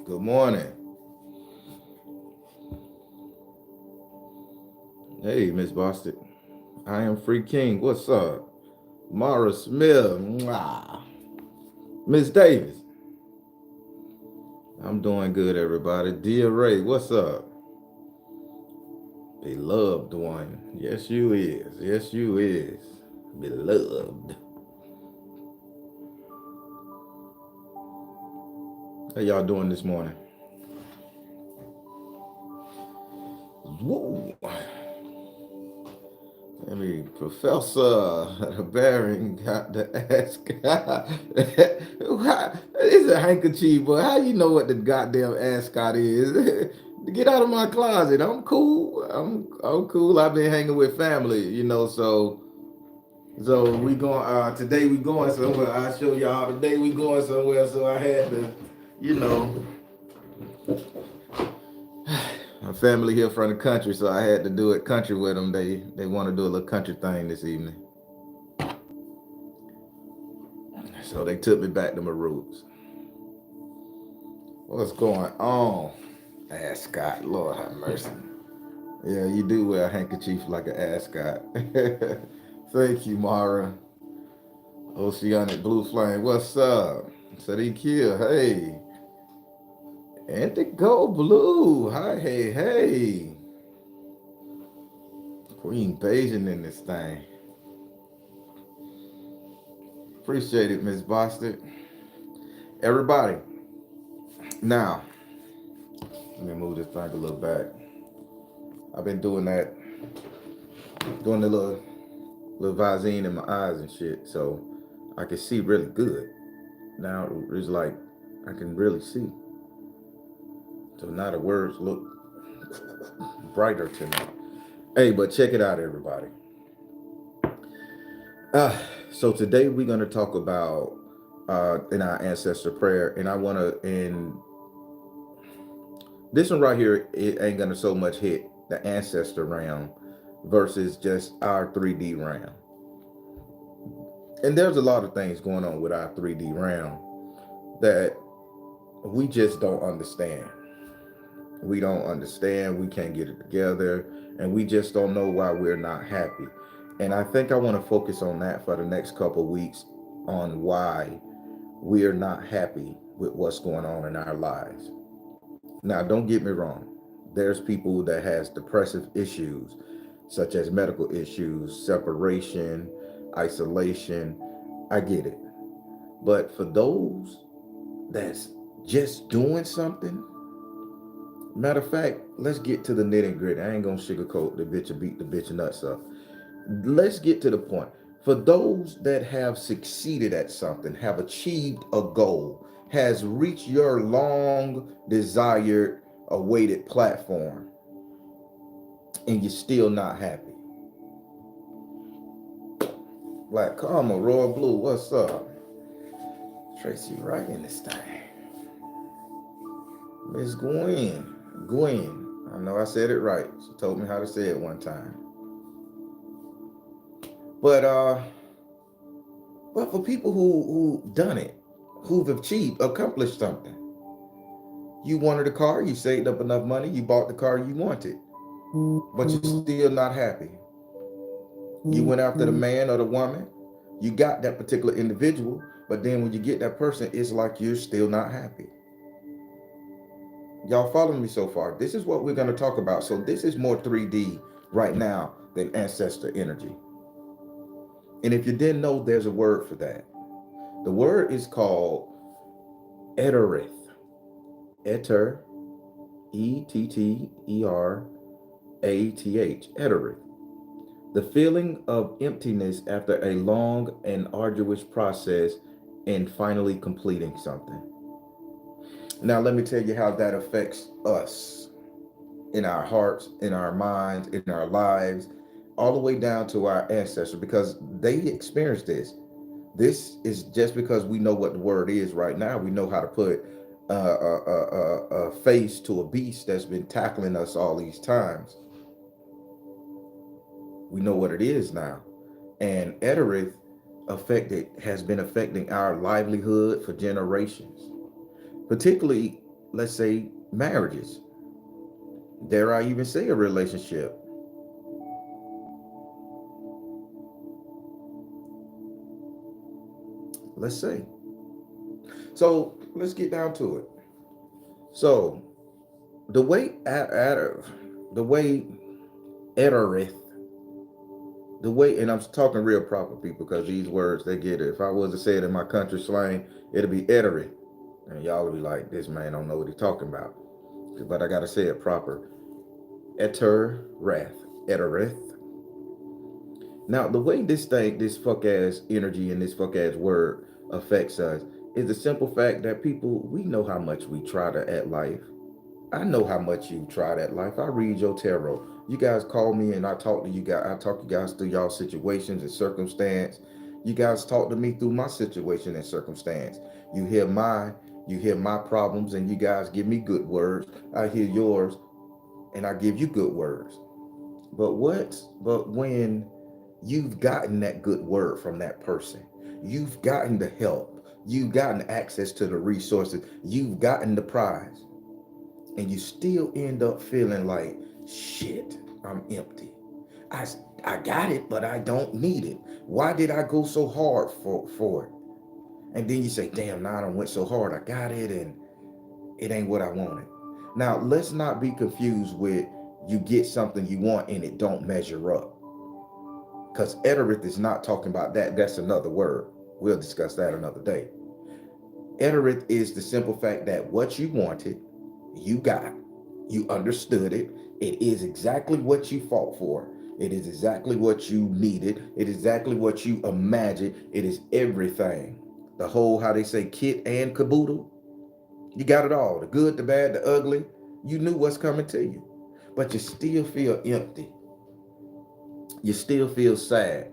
Good morning. Hey, Miss Boston. I am Free King. What's up? Mara Smith. Mwah. Miss Davis. I'm doing good, everybody. Dear Ray, what's up? Beloved one. Yes, you is. Yes, you is. Beloved. How y'all doing this morning? Woo. I mean, Professor Baring got to ask. It's a handkerchief, but how you know what the goddamn ascot is? Get out of my closet. I'm cool. I'm cool. I've been hanging with family, So we going today we going somewhere. I'll show y'all today we going somewhere. So I had to, you know, my family here from the country, so I had to do it country with them. They want to do a little country thing this evening. So they took me back to my roots. What's going on? Ascot, Lord have mercy. Yeah, you do wear a handkerchief like an ascot. Thank you, Mara. Oceanic Blue Flame, what's up? Sadiq here, hey. Indigo Blue, hi, hey, hey. Queen Beijing in this thing. Appreciate it, Miss Boston. Everybody, now, let me move this thing a little back. I've been doing that, doing the little Visine in my eyes and shit, so I can see really good. Now it's like I can really see. So now the words look brighter to me. Hey, but check it out, everybody. So today we're gonna talk about in our ancestor prayer, and I wanna in this one right here, it ain't gonna so much hit the ancestor realm versus just our 3D realm. And there's a lot of things going on with our 3D realm that we just don't understand. We don't understand, we can't get it together, and we just don't know why we're not happy. And I think I want to focus on that for the next couple of weeks on why we're not happy with what's going on in our lives. Now, don't get me wrong. There's people that has depressive issues, such as medical issues, separation, isolation. I get it. But for those that's just doing something, matter of fact, let's get to the nitty gritty. I ain't gonna sugarcoat the bitch or beat the bitch nuts up. Let's get to the point. For those that have succeeded at something, have achieved a goal, has reached your long desired, awaited platform, and you're still not happy. Black Karma, Royal Blue, what's up? Tracy right in this thing. Miss Gwen. I know I said it right. She told me how to say it one time. But for people who done it, who've achieved, accomplished something. You wanted a car, you saved up enough money, you bought the car you wanted, but you're still not happy. You went after the man or the woman, you got that particular individual, but then when you get that person, it's like you're still not happy. Y'all following me so far? This is what we're going to talk about. So this is more 3D right now than ancestor energy. And if you didn't know, there's a word for that. The word is called etterath. Etter, etterath. Etterath. The feeling of emptiness after a long and arduous process and finally completing something. Now, let me tell you how that affects us in our hearts, in our minds, in our lives, all the way down to our ancestors, because they experienced this. This is just because we know what the word is right now. We know how to put a face to a beast that's been tackling us all these times. We know what it is now. And etterath has been affecting our livelihood for generations. Particularly, let's say, marriages. Dare I even say a relationship? Let's say. So let's get down to it. So the way the way etterath, the way, and I'm talking real proper people because these words they get it. If I was to say it in my country slang, it'll be etterath, and y'all will be like, this man don't know what he's talking about. But I gotta say it proper. Etterath. Now the way this thing, this fuck ass energy and this fuck ass word affects us is the simple fact that people, we know how much we try to at life. I know how much you tried at life. I read your tarot. You guys call me and I talk to you guys. I talk to you guys through y'all situations and circumstance. You guys talk to me through my situation and circumstance. You hear my you hear my problems and you guys give me good words. I hear yours and I give you good words. But when you've gotten that good word from that person, you've gotten the help, you've gotten access to the resources, you've gotten the prize, and you still end up feeling like shit, I'm empty. i I got it, but I don't need it. Why did I go so hard for it? And then you say, damn, now I done went so hard, I got it, and it ain't what I wanted. Now let's not be confused with you get something you want and it don't measure up, because etterath is not talking about that. That's another word. We'll discuss that another day. Etterath is the simple fact that what you wanted, you got, you understood it. It is exactly what you fought for. It is exactly what you needed. It is exactly what you imagined. It is everything. The whole, how they say, kit and caboodle. You got it all. The good, the bad, the ugly. You knew what's coming to you. But you still feel empty. You still feel sad.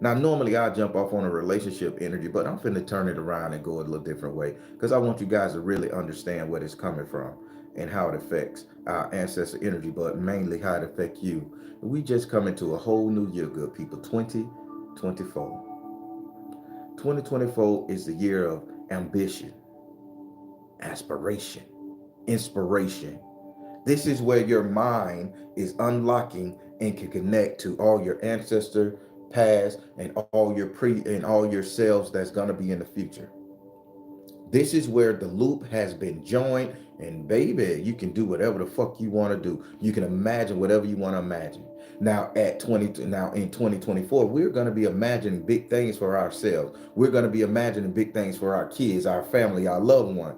Now, normally I jump off on a relationship energy, but I'm finna turn it around and go a little different way because I want you guys to really understand where it's coming from and how it affects our ancestor energy, but mainly how it affects you. We just come into a whole new year, good people, 2024. 2024 is the year of ambition, aspiration, inspiration. This is where your mind is unlocking and can connect to all your ancestor past and all your pre and all your selves that's going to be in the future. This is where the loop has been joined, and baby, you can do whatever the fuck you want to do. You can imagine whatever you want to imagine. Now in 2024, we're going to be imagining big things for ourselves. We're going to be imagining big things for our kids, our family, our loved one.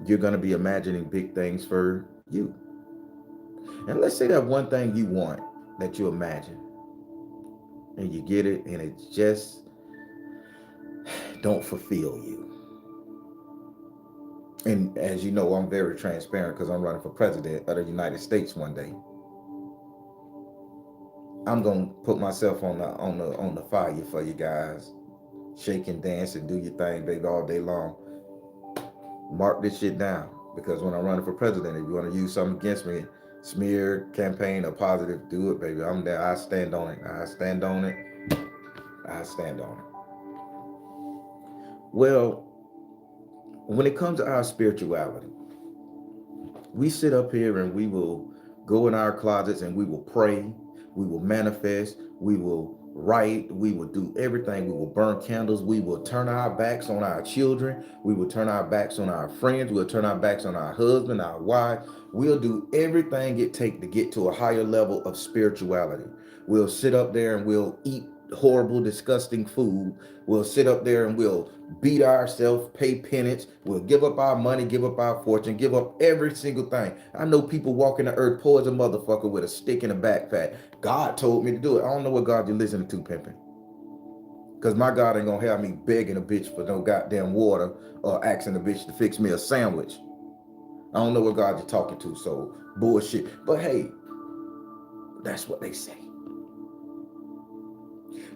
You're going to be imagining big things for you. And let's say that one thing you want that you imagine and you get it and it just don't fulfill you. And as you know, I'm very transparent because I'm running for president of the United States one day. I'm gonna put myself on the fire for you guys. Shake and dance and do your thing, baby, all day long. Mark this shit down. Because when I'm running for president, if you want to use something against me, smear, campaign, or positive, do it, baby. I'm there. I stand on it. I stand on it. I stand on it. Well, when it comes to our spirituality, we sit up here and we will go in our closets and we will pray, we will manifest, we will write, we will do everything. We will burn candles, we will turn our backs on our children, we will turn our backs on our friends, we'll turn our backs on our husband, our wife. We'll do everything it takes to get to a higher level of spirituality. We'll sit up there and we'll eat horrible, disgusting food. We'll sit up there and we'll beat ourselves, pay penance. We'll give up our money, give up our fortune, give up every single thing. I know people walking the earth poor as a motherfucker with a stick in a backpack. God told me to do it. I don't know what God you're listening to, pimping. Because my God ain't gonna have me begging a bitch for no goddamn water or asking a bitch to fix me a sandwich. I don't know what God you're talking to, so bullshit. But hey, that's what they say.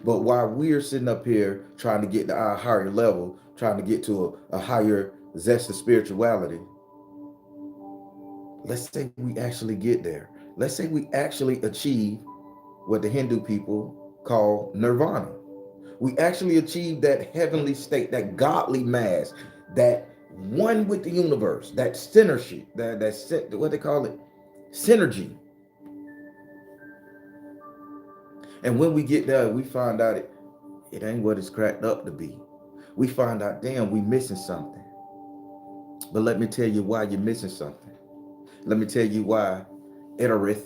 But while we're sitting up here trying to get to our higher level, trying to get to a higher zest of spirituality, let's say we actually get there. Let's say we actually achieve what the Hindu people call nirvana. We actually achieve that heavenly state, that godly mass, that one with the universe, that synergy, what they call it, synergy. And when we get there, we find out it ain't what it's cracked up to be. We find out, damn, we missing something. But let me tell you why you're missing something. Let me tell you why etterath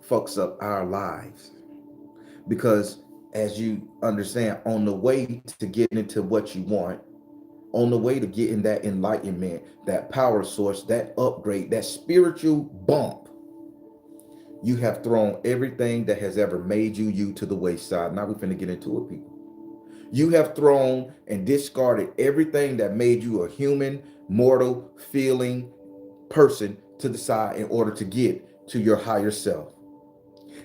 fucks up our lives. Because as you understand, on the way to getting into what you want, on the way to getting that enlightenment, that power source, that upgrade, that spiritual bump, you have thrown everything that has ever made you to the wayside. Now we're finna get into it, people. You have thrown and discarded everything that made you a human, mortal, feeling person to the side in order to get to your higher self.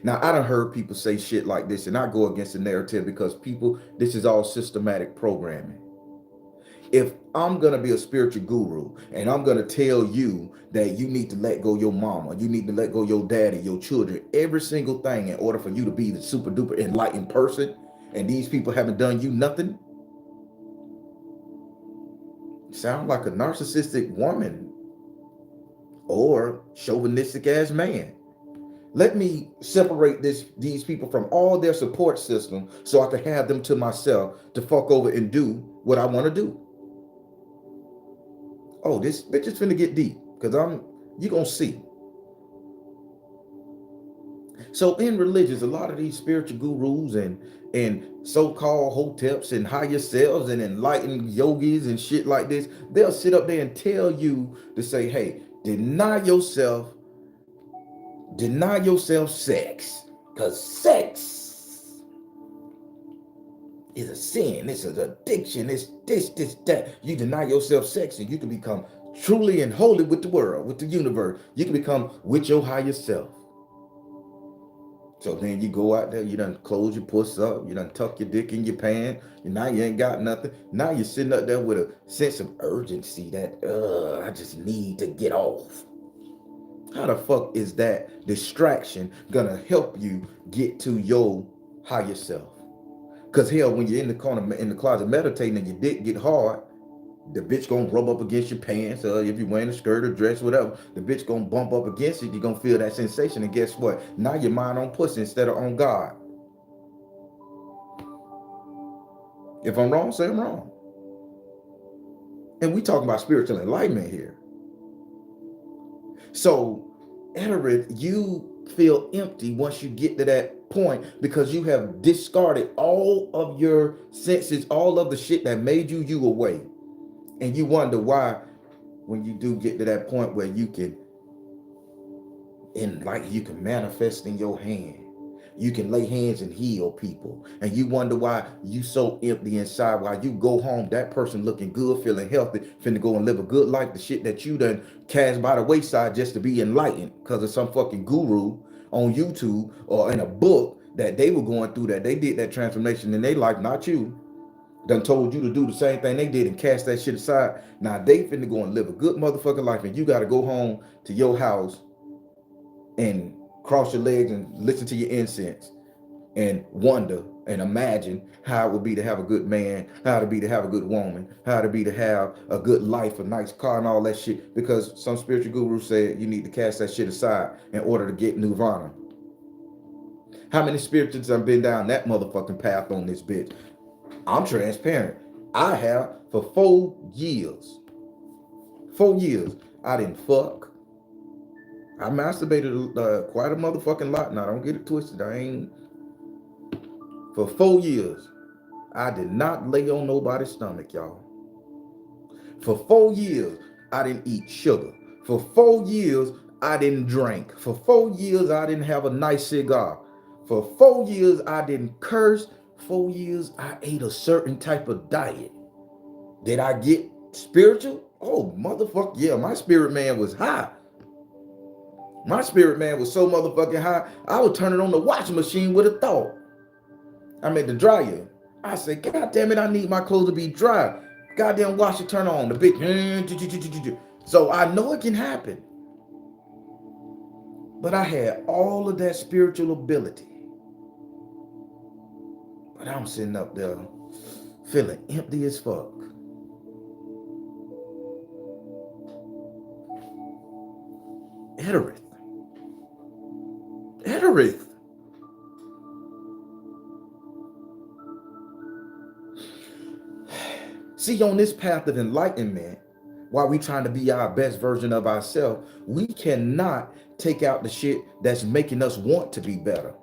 Now, I done heard people say shit like this, and I go against the narrative because people, this is all systematic programming. If I'm going to be a spiritual guru and I'm going to tell you that you need to let go your mama, you need to let go your daddy, your children, every single thing in order for you to be the super duper enlightened person, and these people haven't done you nothing, sound like a narcissistic woman or chauvinistic ass man. Let me separate these people from all their support system so I can have them to myself to fuck over and do what I want to do. Oh, this bitch is finna get deep because you gonna see. So in religions, a lot of these spiritual gurus and so-called hoteps and higher selves and enlightened yogis and shit like this, they'll sit up there and tell you to say, hey, deny yourself sex, because sex is a sin, it's an addiction, it's this, that. You deny yourself sex and you can become truly and holy with the world, with the universe. You can become with your higher self. So then you go out there, you done close your puss up, you done tuck your dick in your pants, and now you ain't got nothing. Now you're sitting up there with a sense of urgency that, I just need to get off. How the fuck is that distraction gonna help you get to your higher self? Because hell, when you're in the corner, in the closet meditating and your dick get hard, the bitch gonna rub up against your pants, or if you're wearing a skirt or dress, whatever, the bitch gonna bump up against it. You're gonna feel that sensation, and guess what? Now your mind on pussy instead of on God. If I'm wrong, say I'm wrong. And we talking about spiritual enlightenment here. So, etterath, you feel empty once you get to that point because you have discarded all of your senses, all of the shit that made you away. And you wonder why, when you do get to that point where you can manifest in your hand, you can lay hands and heal people, and you wonder why you so empty inside. While you go home, that person looking good, feeling healthy, finna go and live a good life. The shit that you done cast by the wayside just to be enlightened because of some fucking guru on YouTube or in a book that they were going through, that they did that transformation in their life, not you. Done told you to do the same thing they did and cast that shit aside. Now they finna go and live a good motherfucking life, and you gotta go home to your house and cross your legs and listen to your incense and wonder and imagine how it would be to have a good man, how to be to have a good woman, how to be to have a good life, a nice car and all that shit, because some spiritual guru said you need to cast that shit aside in order to get nirvana. How many spirituals have been down that motherfucking path on this bitch? I'm transparent. I have for 4 years. 4 years. I didn't fuck. I masturbated quite a motherfucking lot. Now, don't get it twisted. For 4 years, I did not lay on nobody's stomach, y'all. For 4 years, I didn't eat sugar. For 4 years, I didn't drink. For 4 years, I didn't have a nice cigar. For 4 years, I didn't curse. 4 years, I ate a certain type of diet. Did I get spiritual? Oh, motherfucker, yeah, my spirit man was high. My spirit man was so motherfucking high, I would turn it on the washing machine with a thought. I made the dryer. I said, God damn it, I need my clothes to be dry. Goddamn washer turn on. The big. So I know it can happen. But I had all of that spiritual ability. But I'm sitting up there feeling empty as fuck. Etterath. Etterath. See, on this path of enlightenment, while we trying to be our best version of ourselves, we cannot take out the shit that's making us want to be better.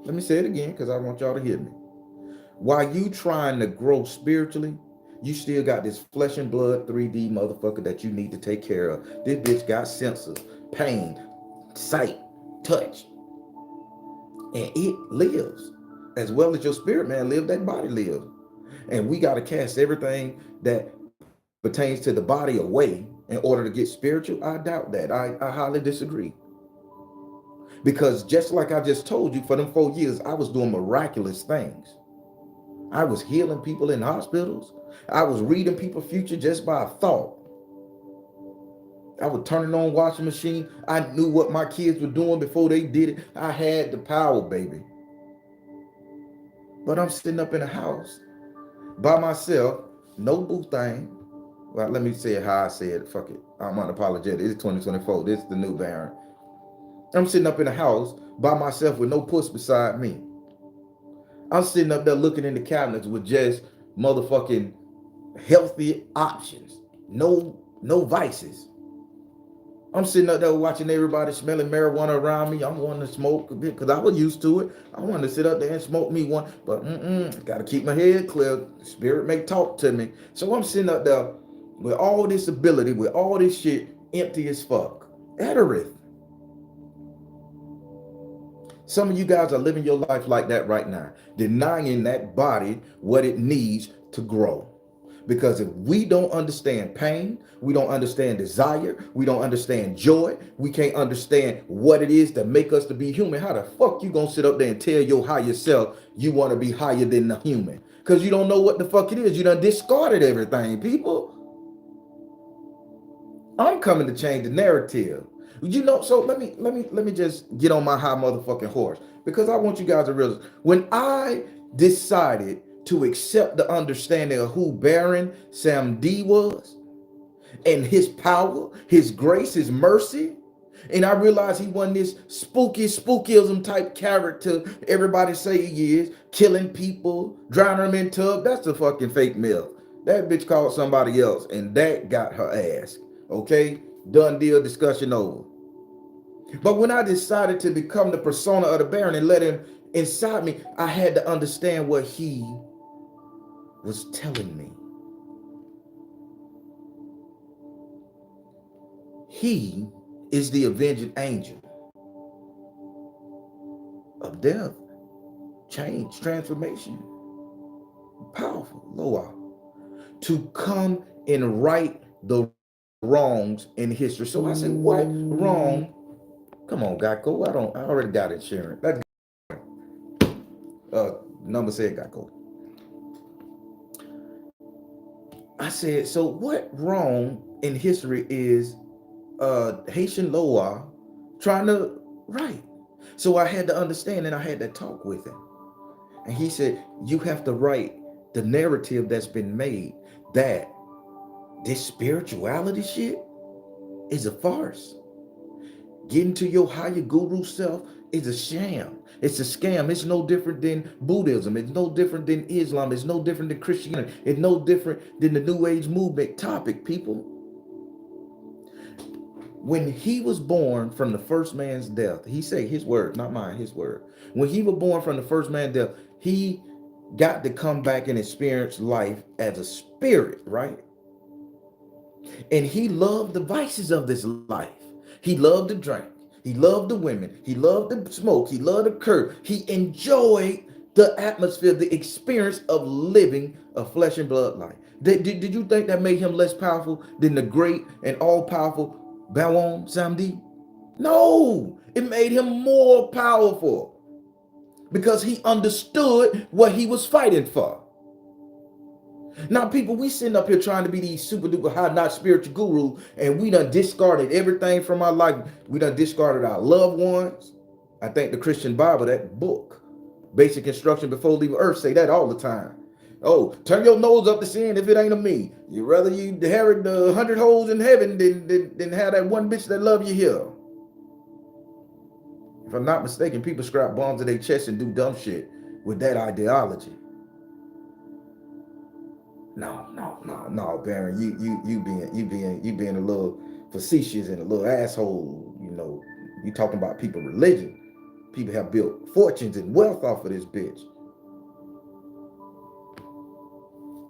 Let me say it again because I want y'all to hear me. While you trying to grow spiritually, you still got this flesh and blood 3D motherfucker that you need to take care of. This bitch got sensors, pain, sight, touch, and it lives. As well as your spirit man live, that body lives. And we got to cast everything that pertains to the body away in order to get spiritual. I doubt that. I highly disagree. Because just like I just told you, for them 4 years, I was doing miraculous things. I was healing people in hospitals. I was reading people's future just by a thought. I would turn it on washing machine. I knew what my kids were doing before they did it. I had the power, baby. But I'm sitting up in a house by myself, no boo thing. Well, let me say it how I say it. Fuck it. I'm unapologetic. It's 2024. This is the new Baron. I'm sitting up in a house by myself with no puss beside me. I'm sitting up there looking in the cabinets with just motherfucking healthy options. No vices. I'm sitting up there watching everybody smelling marijuana around me. I'm wanting to smoke a bit because I was used to it. I wanted to sit up there and smoke me one, but got to keep my head clear. Spirit may talk to me. So I'm sitting up there with all this ability, with all this shit empty as fuck. Etterath. Some of you guys are living your life like that right now, denying that body what it needs to grow. Because if we don't understand pain, we don't understand desire, we don't understand joy, we can't understand what it is that make us to be human, how the fuck you gonna sit up there and tell your higher self you want to be higher than the human? Because you don't know what the fuck it is. You done discarded everything, people. I'm coming to change the narrative. You know, so let me just get on my high motherfucking horse, because I want you guys to realize when I decided to accept the understanding of who Baron Samedi was and his power, his grace, his mercy, and I realized he wasn't this spookism type character everybody say he is, killing people, drowning them in tub. That's a fucking fake myth. That bitch called somebody else and that got her ass. Okay, done deal, discussion over. But when I decided to become the persona of the Baron and let him inside me, I had to understand what he was telling me. He is the avenging angel of death, change, transformation, powerful, Loa, to come and right the wrongs in history. So I said, what wrong? Come on, Geico. I already got insurance. That number said Geico. I said, so what wrong in history is Haitian Loa trying to write? So I had to understand and I had to talk with him. And he said, you have to write the narrative that's been made that this spirituality shit is a farce. Getting to your higher guru self is a sham. It's a scam. It's no different than Buddhism. It's no different than Islam. It's no different than Christianity. It's no different than the New Age movement topic, people. When he was born from the first man's death, he said his word, not mine, his word. When he was born from the first man's death, he got to come back and experience life as a spirit, right? And he loved the vices of this life. He loved to drink. He loved the women. He loved the smoke. He loved the curse. He enjoyed the atmosphere, the experience of living a flesh and blood life. Did you think that made him less powerful than the great and all-powerful Baron Samedi? No, it made him more powerful because he understood what he was fighting for. Now, people, we sitting up here trying to be these super duper high notch spiritual guru, and we done discarded everything from our life. We done discarded our loved ones. I think the Christian Bible, that book, Basic Instruction Before Leaving Earth, say that all the time. Oh, turn your nose up to sin if it ain't of me. You rather you inherit the 100 holes in heaven than have that one bitch that love you here. If I'm not mistaken, people strap bombs to their chest and do dumb shit with that ideology. No, Baron, you being a little facetious and a little asshole. You talking about people religion. People have built fortunes and wealth off of this bitch.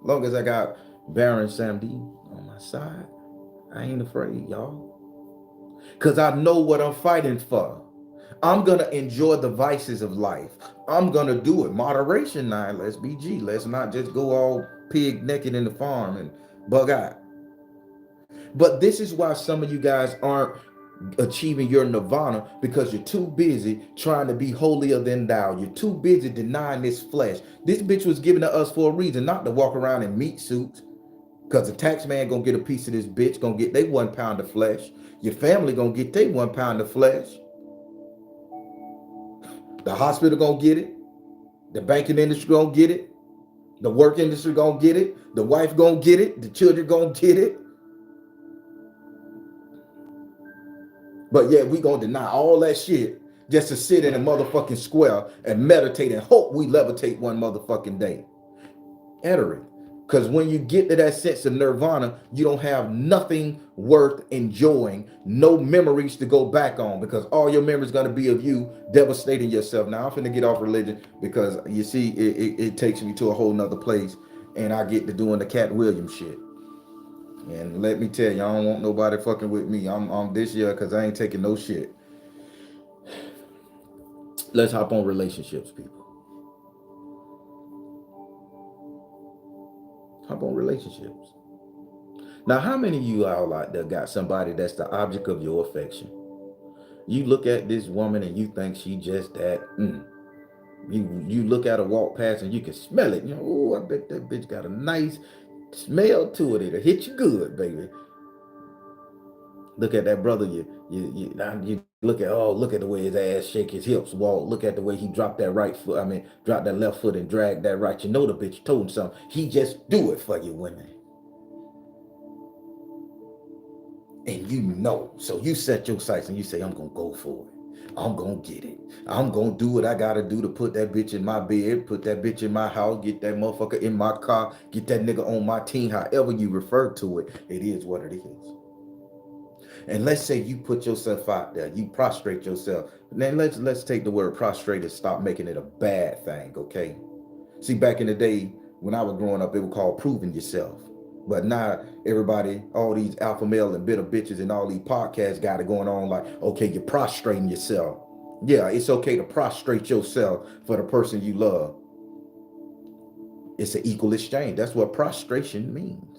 Long as I got Baron Sam D on my side, I ain't afraid, y'all. Cause I know what I'm fighting for. I'm gonna enjoy the vices of life. I'm gonna do it. Moderation now. Let's be G. Let's not just go all pig naked in the farm and bug out. But this is why some of you guys aren't achieving your nirvana, because you're too busy trying to be holier than thou. You're too busy denying this flesh. This bitch was given to us for a reason, not to walk around in meat suits. Because the tax man gonna get a piece of this bitch, gonna get they 1 pound of flesh. Your family gonna get they 1 pound of flesh. The hospital gonna get it. The banking industry gonna get it. The work industry gonna get it. The wife gonna get it. The children gonna get it. But yeah, we gonna deny all that shit just to sit in a motherfucking square and meditate and hope we levitate one motherfucking day. Etterath. Because when you get to that sense of nirvana, you don't have nothing worth enjoying, no memories to go back on, because all your memories going to be of you devastating yourself. Now, I'm finna get off religion because you see, it takes me to a whole nother place, and I get to doing the Cat Williams shit. And let me tell you, I don't want nobody fucking with me. I'm this year because I ain't taking no shit. Let's hop on relationships, people. Hop on relationships. Now, how many of you all out there got somebody that's the object of your affection? You look at this woman and you think she just that. You look at her walk past and you can smell it. Oh, I bet that bitch got a nice smell to it. It'll hit you good, baby. Look at that brother. You look at the way his ass shake his hips, walk. Look at the way he dropped that right foot. Drop that left foot and drag that right. You know the bitch told him something. He just do it for you, women. And so you set your sights and you say, I'm gonna go for it. I'm gonna get it. I'm gonna do what I gotta do to put that bitch in my bed, put that bitch in my house, get that motherfucker in my car, get that nigga on my team, however you refer to it. It is what it is. And let's say you put yourself out there, you prostrate yourself. Then let's take the word prostrate and stop making it a bad thing, okay? See, back in the day when I was growing up, it was called proving yourself. But now everybody, all these alpha male and bitter bitches and all these podcasts got it going on like, okay, you're prostrating yourself. Yeah, it's okay to prostrate yourself for the person you love. It's an equal exchange. That's what prostration means.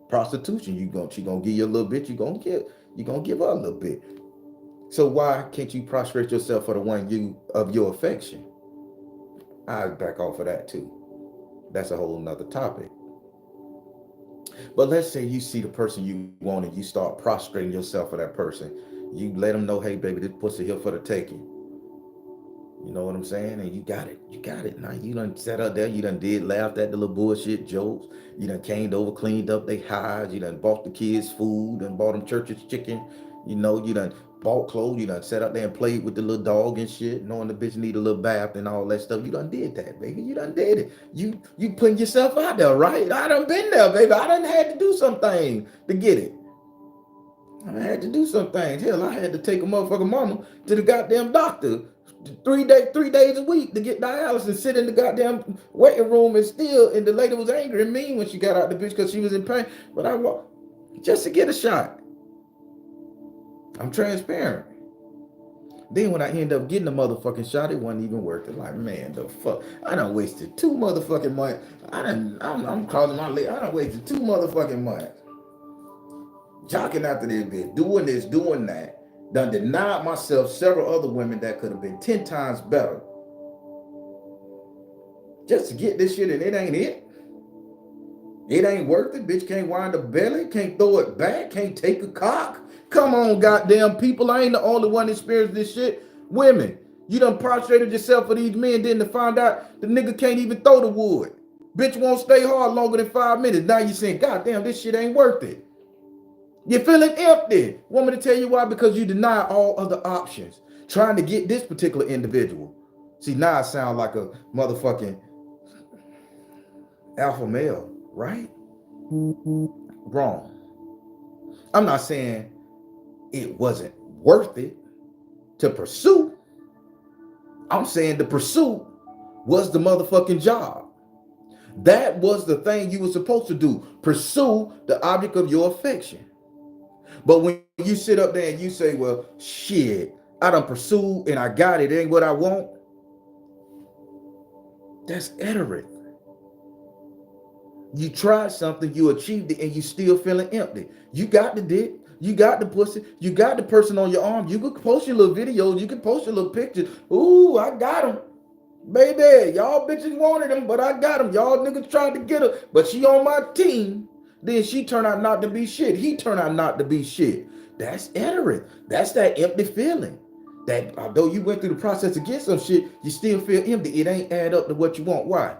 Prostitution, she gonna give you a little bit, you gonna give her a little bit. So why can't you prostrate yourself for the one of your affection? I'll back off of that too. That's a whole nother topic. But let's say you see the person you want and you start prostrating yourself for that person. You let them know, hey, baby, this pussy here for the taking. You know what I'm saying? And you got it. Now you done sat up there, you done laughed at the little bullshit jokes. You done came over, cleaned up they hides. You done bought the kids food and bought them church's chicken. You done bought clothes. You done sat up there and played with the little dog and shit, knowing the bitch need a little bath and all that stuff. You done did that, baby. You done did it. You putting yourself out there, right? I done been there, baby. I done had to do some things to get it. I had to do some things. Hell, I had to take a motherfucking mama to the goddamn doctor 3 days a week to get dialysis, sit in the goddamn waiting room and the lady was angry and mean when she got out the bitch because she was in pain. But I walked just to get a shot. I'm transparent. Then when I end up getting the motherfucking shot, it wasn't even worth it. Like, man, the fuck. I done wasted 2 motherfucking months. I'm calling my leg. I done wasted 2 motherfucking months. Jocking after this bitch, doing this, doing that. Done denied myself several other women that could have been 10 times better. Just to get this shit, and it ain't it. It ain't worth it. Bitch can't wind the belly, can't throw it back, can't take a cock. Come on, goddamn people. I ain't the only one experiencing this shit. Women, you done prostrated yourself for these men, then to find out the nigga can't even throw the wood. Bitch won't stay hard longer than 5 minutes. Now you saying, goddamn, this shit ain't worth it. You're feeling empty. Want me to tell you why? Because you deny all other options. trying to get this particular individual. See, now I sound like a motherfucking alpha male, right? Wrong. I'm not saying it wasn't worth it to pursue. I'm saying the pursuit was the motherfucking job. That was the thing you were supposed to do. Pursue the object of your affection. But when you sit up there and you say, well, shit, I done pursued and I got it, it ain't what I want. That's etterath. You tried something, you achieved it, and you still feeling empty. You got the dick, you got the pussy, you got the person on your arm. You can post your little videos, you can post your little pictures. Ooh, I got him. Baby, y'all bitches wanted him, but I got him. Y'all niggas tried to get her, but she on my team. Then she turned out not to be shit. He turned out not to be shit. That's etterath. That's that empty feeling. That although you went through the process to get some shit, you still feel empty. It ain't add up to what you want. Why?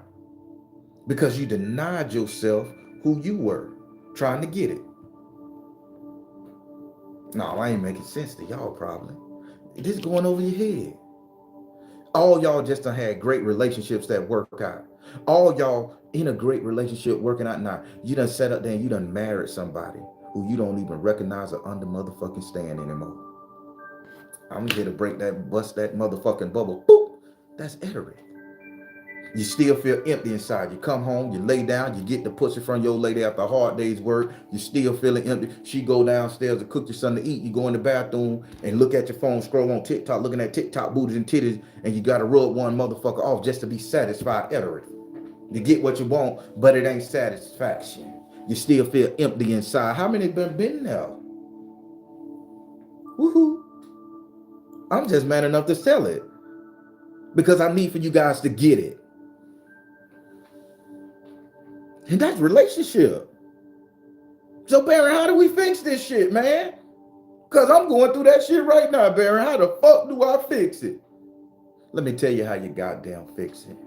Because you denied yourself who you were trying to get it. No, I ain't making sense to y'all probably. This is going over your head. All y'all just done had great relationships that work out. All y'all in a great relationship working out now. You done sat up there and you done married somebody who you don't even recognize or under motherfucking stand anymore. I'm here to break that, bust that motherfucking bubble. Boop. That's etterath. You still feel empty inside. You come home, you lay down, you get the pussy from your lady after a hard day's work. You still feeling empty. She go downstairs to cook you something to eat. You go in the bathroom and look at your phone, scroll on TikTok, looking at TikTok booties and titties, and you got to rub one motherfucker off just to be satisfied. Etterath. You get what you want, but it ain't satisfaction. You still feel empty inside. How many been there? Woohoo. I'm just man enough to sell it because I need for you guys to get it. And that's relationship. So, Baron, how do we fix this shit, man? Because I'm going through that shit right now, Baron. How the fuck do I fix it? Let me tell you how you goddamn fix it.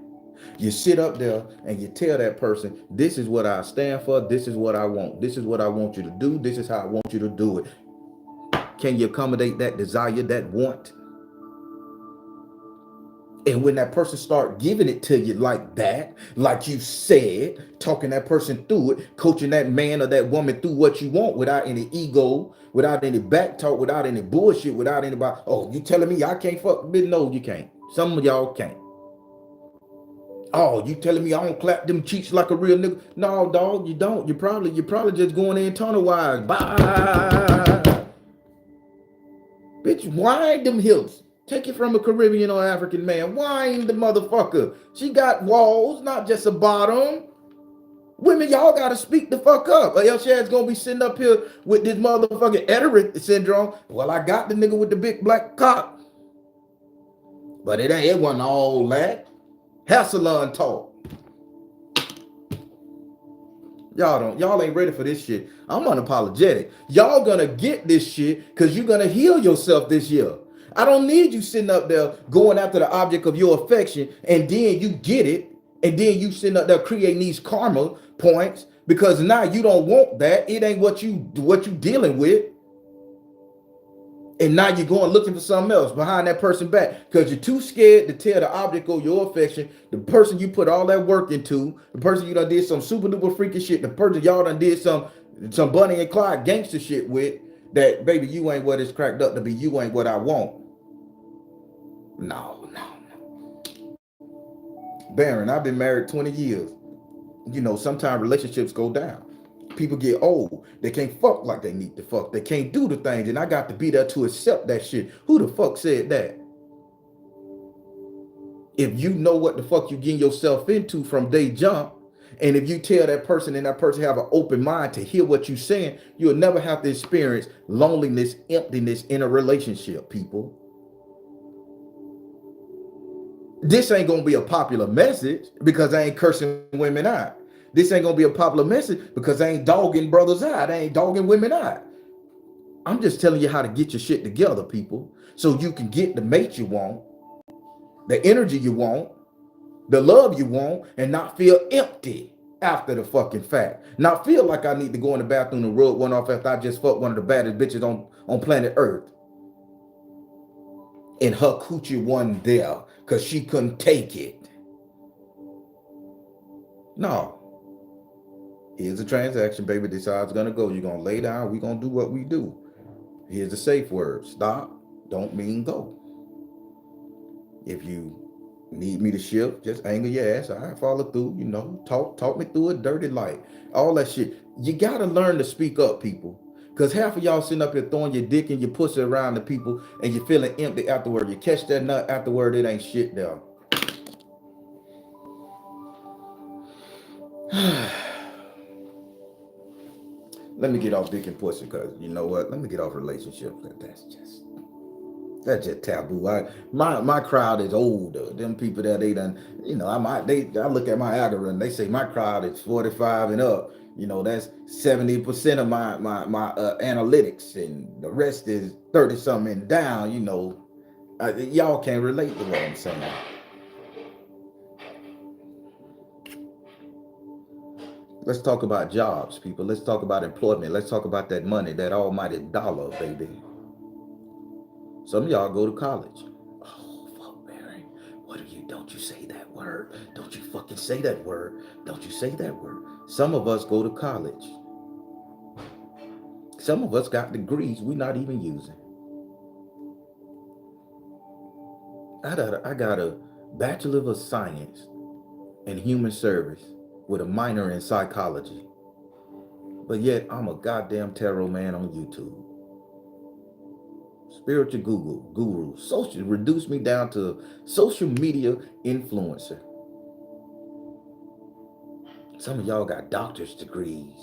You sit up there and you tell that person, this is what I stand for. This is what I want. This is what I want you to do. This is how I want you to do it. Can you accommodate that desire, that want? And when that person start giving it to you like that, like you said, talking that person through it, coaching that man or that woman through what you want without any ego, without any back talk, without any bullshit, without anybody, oh, you telling me I can't fuck? No, you can't. Some of y'all can't. Oh, you telling me I don't clap them cheeks like a real nigga? No, dog, you don't. You're probably just going in tunnel wise. Bye. Bitch, wind them hips. Take it from a Caribbean or African man. Wind the motherfucker. She got walls, not just a bottom. Women, y'all gotta speak the fuck up, or else your ass gonna be sitting up here with this motherfucking etterath syndrome. Well, I got the nigga with the big black cock, but it wasn't all that. Hair talk. Y'all ain't ready for this shit. I'm unapologetic. Y'all gonna get this shit because you're gonna heal yourself this year. I don't need you sitting up there going after the object of your affection and then you get it and then you sitting up there creating these karma points because now you don't want that. It ain't what you dealing with. And now you're going looking for something else behind that person back because you're too scared to tell the object of your affection, the person you put all that work into, the person you done did some super duper freaky shit, the person y'all done did some Bunny and Clyde gangster shit with, that baby, you ain't what it's cracked up to be. You ain't what I want. No. Baron, I've been married 20 years. You know, sometimes relationships go down. People get old. They can't fuck like they need to fuck. They can't do the things. And I got to be there to accept that shit. Who the fuck said that? If you know what the fuck you getting yourself into from day jump, and if you tell that person and that person have an open mind to hear what you're saying, you'll never have to experience loneliness, emptiness in a relationship, people. This ain't gonna be a popular message because I ain't cursing women out. This ain't gonna be a popular message because I ain't dogging brothers out. I ain't dogging women out. I'm just telling you how to get your shit together, people, so you can get the mate you want, the energy you want, the love you want, and not feel empty after the fucking fact. Not feel like I need to go in the bathroom and rub one off after I just fucked one of the baddest bitches on planet Earth. and her coochie wasn't there because she couldn't take it. No. Here's a transaction, baby. This is how it's gonna go. You're gonna lay down, we're gonna do what we do. Here's the safe word. Stop. Don't mean go. If you need me to shift, just angle your ass. I follow through, talk me through it, dirty light. All that shit. You gotta learn to speak up, people. Because half of y'all sitting up here throwing your dick and your pussy around the people and you're feeling empty afterward. You catch that nut afterward, it ain't shit there. Let me get off dick and pussy, because you know what? Let me get off relationships. That's just taboo. My crowd is older. Them people that they done, I look at my algorithm. They say my crowd is 45 and up. That's 70% of my analytics, and the rest is 30 something and down. Y'all can't relate to what I'm saying. Let's talk about jobs, people. Let's talk about employment. Let's talk about that money, that almighty dollar, baby. Some of y'all go to college. Oh, fuck, Mary. Don't you say that word. Don't you fucking say that word. Don't you say that word. Some of us go to college. Some of us got degrees we're not even using. I got a Bachelor of Science in Human Service with a minor in psychology. But yet I'm a goddamn tarot man on YouTube. Spiritual guru, social, reduced me down to social media influencer. Some of y'all got doctor's degrees,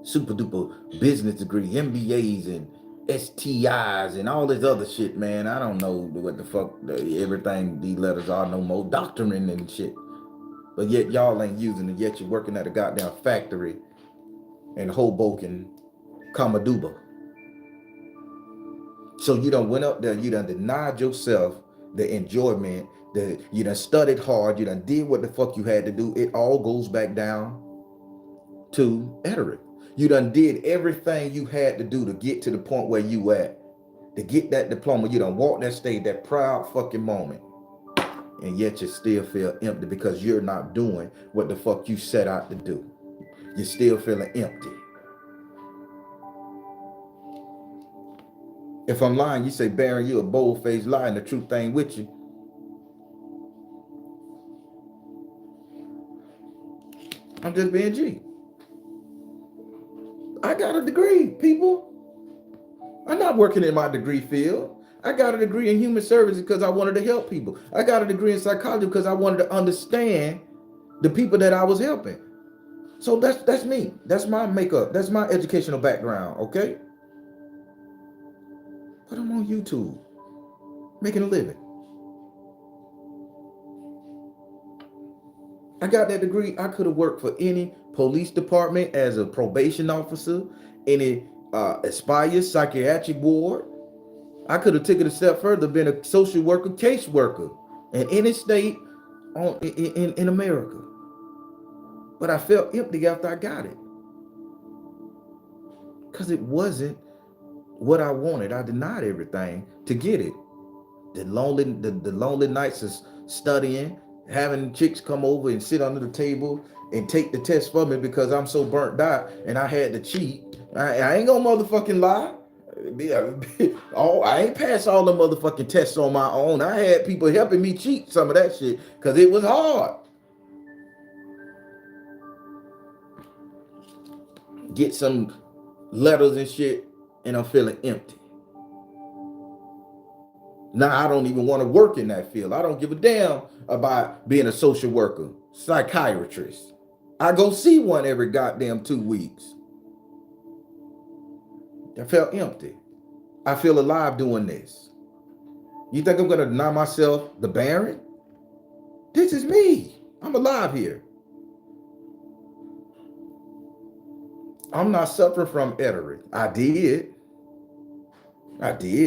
super duper business degree, MBAs and STIs and all this other shit, man. I don't know what the fuck everything these letters are no more, doctoring and shit. But yet y'all ain't using it, yet you're working at a goddamn factory in Hoboken, Kamaduba. So you done went up there, you done denied yourself the enjoyment, you done studied hard, you done did what the fuck you had to do. It all goes back down to etterath. You done did everything you had to do to get to the point where you at, to get that diploma. You done walked that stage, that proud fucking moment. And yet you still feel empty because you're not doing what the fuck you set out to do. You're still feeling empty. If I'm lying, you say, Baron, you a bold-faced liar and the truth ain't with you. I'm just being G. I got a degree, people. I'm not working in my degree field. I got a degree in human services because I wanted to help people. I got a degree in psychology because I wanted to understand the people that I was helping. So that's me. That's my makeup. That's my educational background, okay? But I'm on YouTube, making a living. I got that degree. I could have worked for any police department as a probation officer, any Aspire psychiatric ward. I could have taken a step further, been a social worker, case worker in any state in America. But I felt empty after I got it. Because it wasn't what I wanted. I denied everything to get it. The lonely nights of studying, having chicks come over and sit under the table and take the test for me because I'm so burnt out and I had to cheat. I ain't gonna motherfucking lie. I ain't passed all the motherfucking tests on my own. I had people helping me cheat some of that shit because it was hard. Get some letters and shit and I'm feeling empty. Now I don't even want to work in that field. I don't give a damn about being a social worker, psychiatrist. I go see one every goddamn 2 weeks. I felt empty. I feel alive doing this. You think I'm gonna deny myself the Baron? This is me. I'm alive here. I'm not suffering from etterath. I did.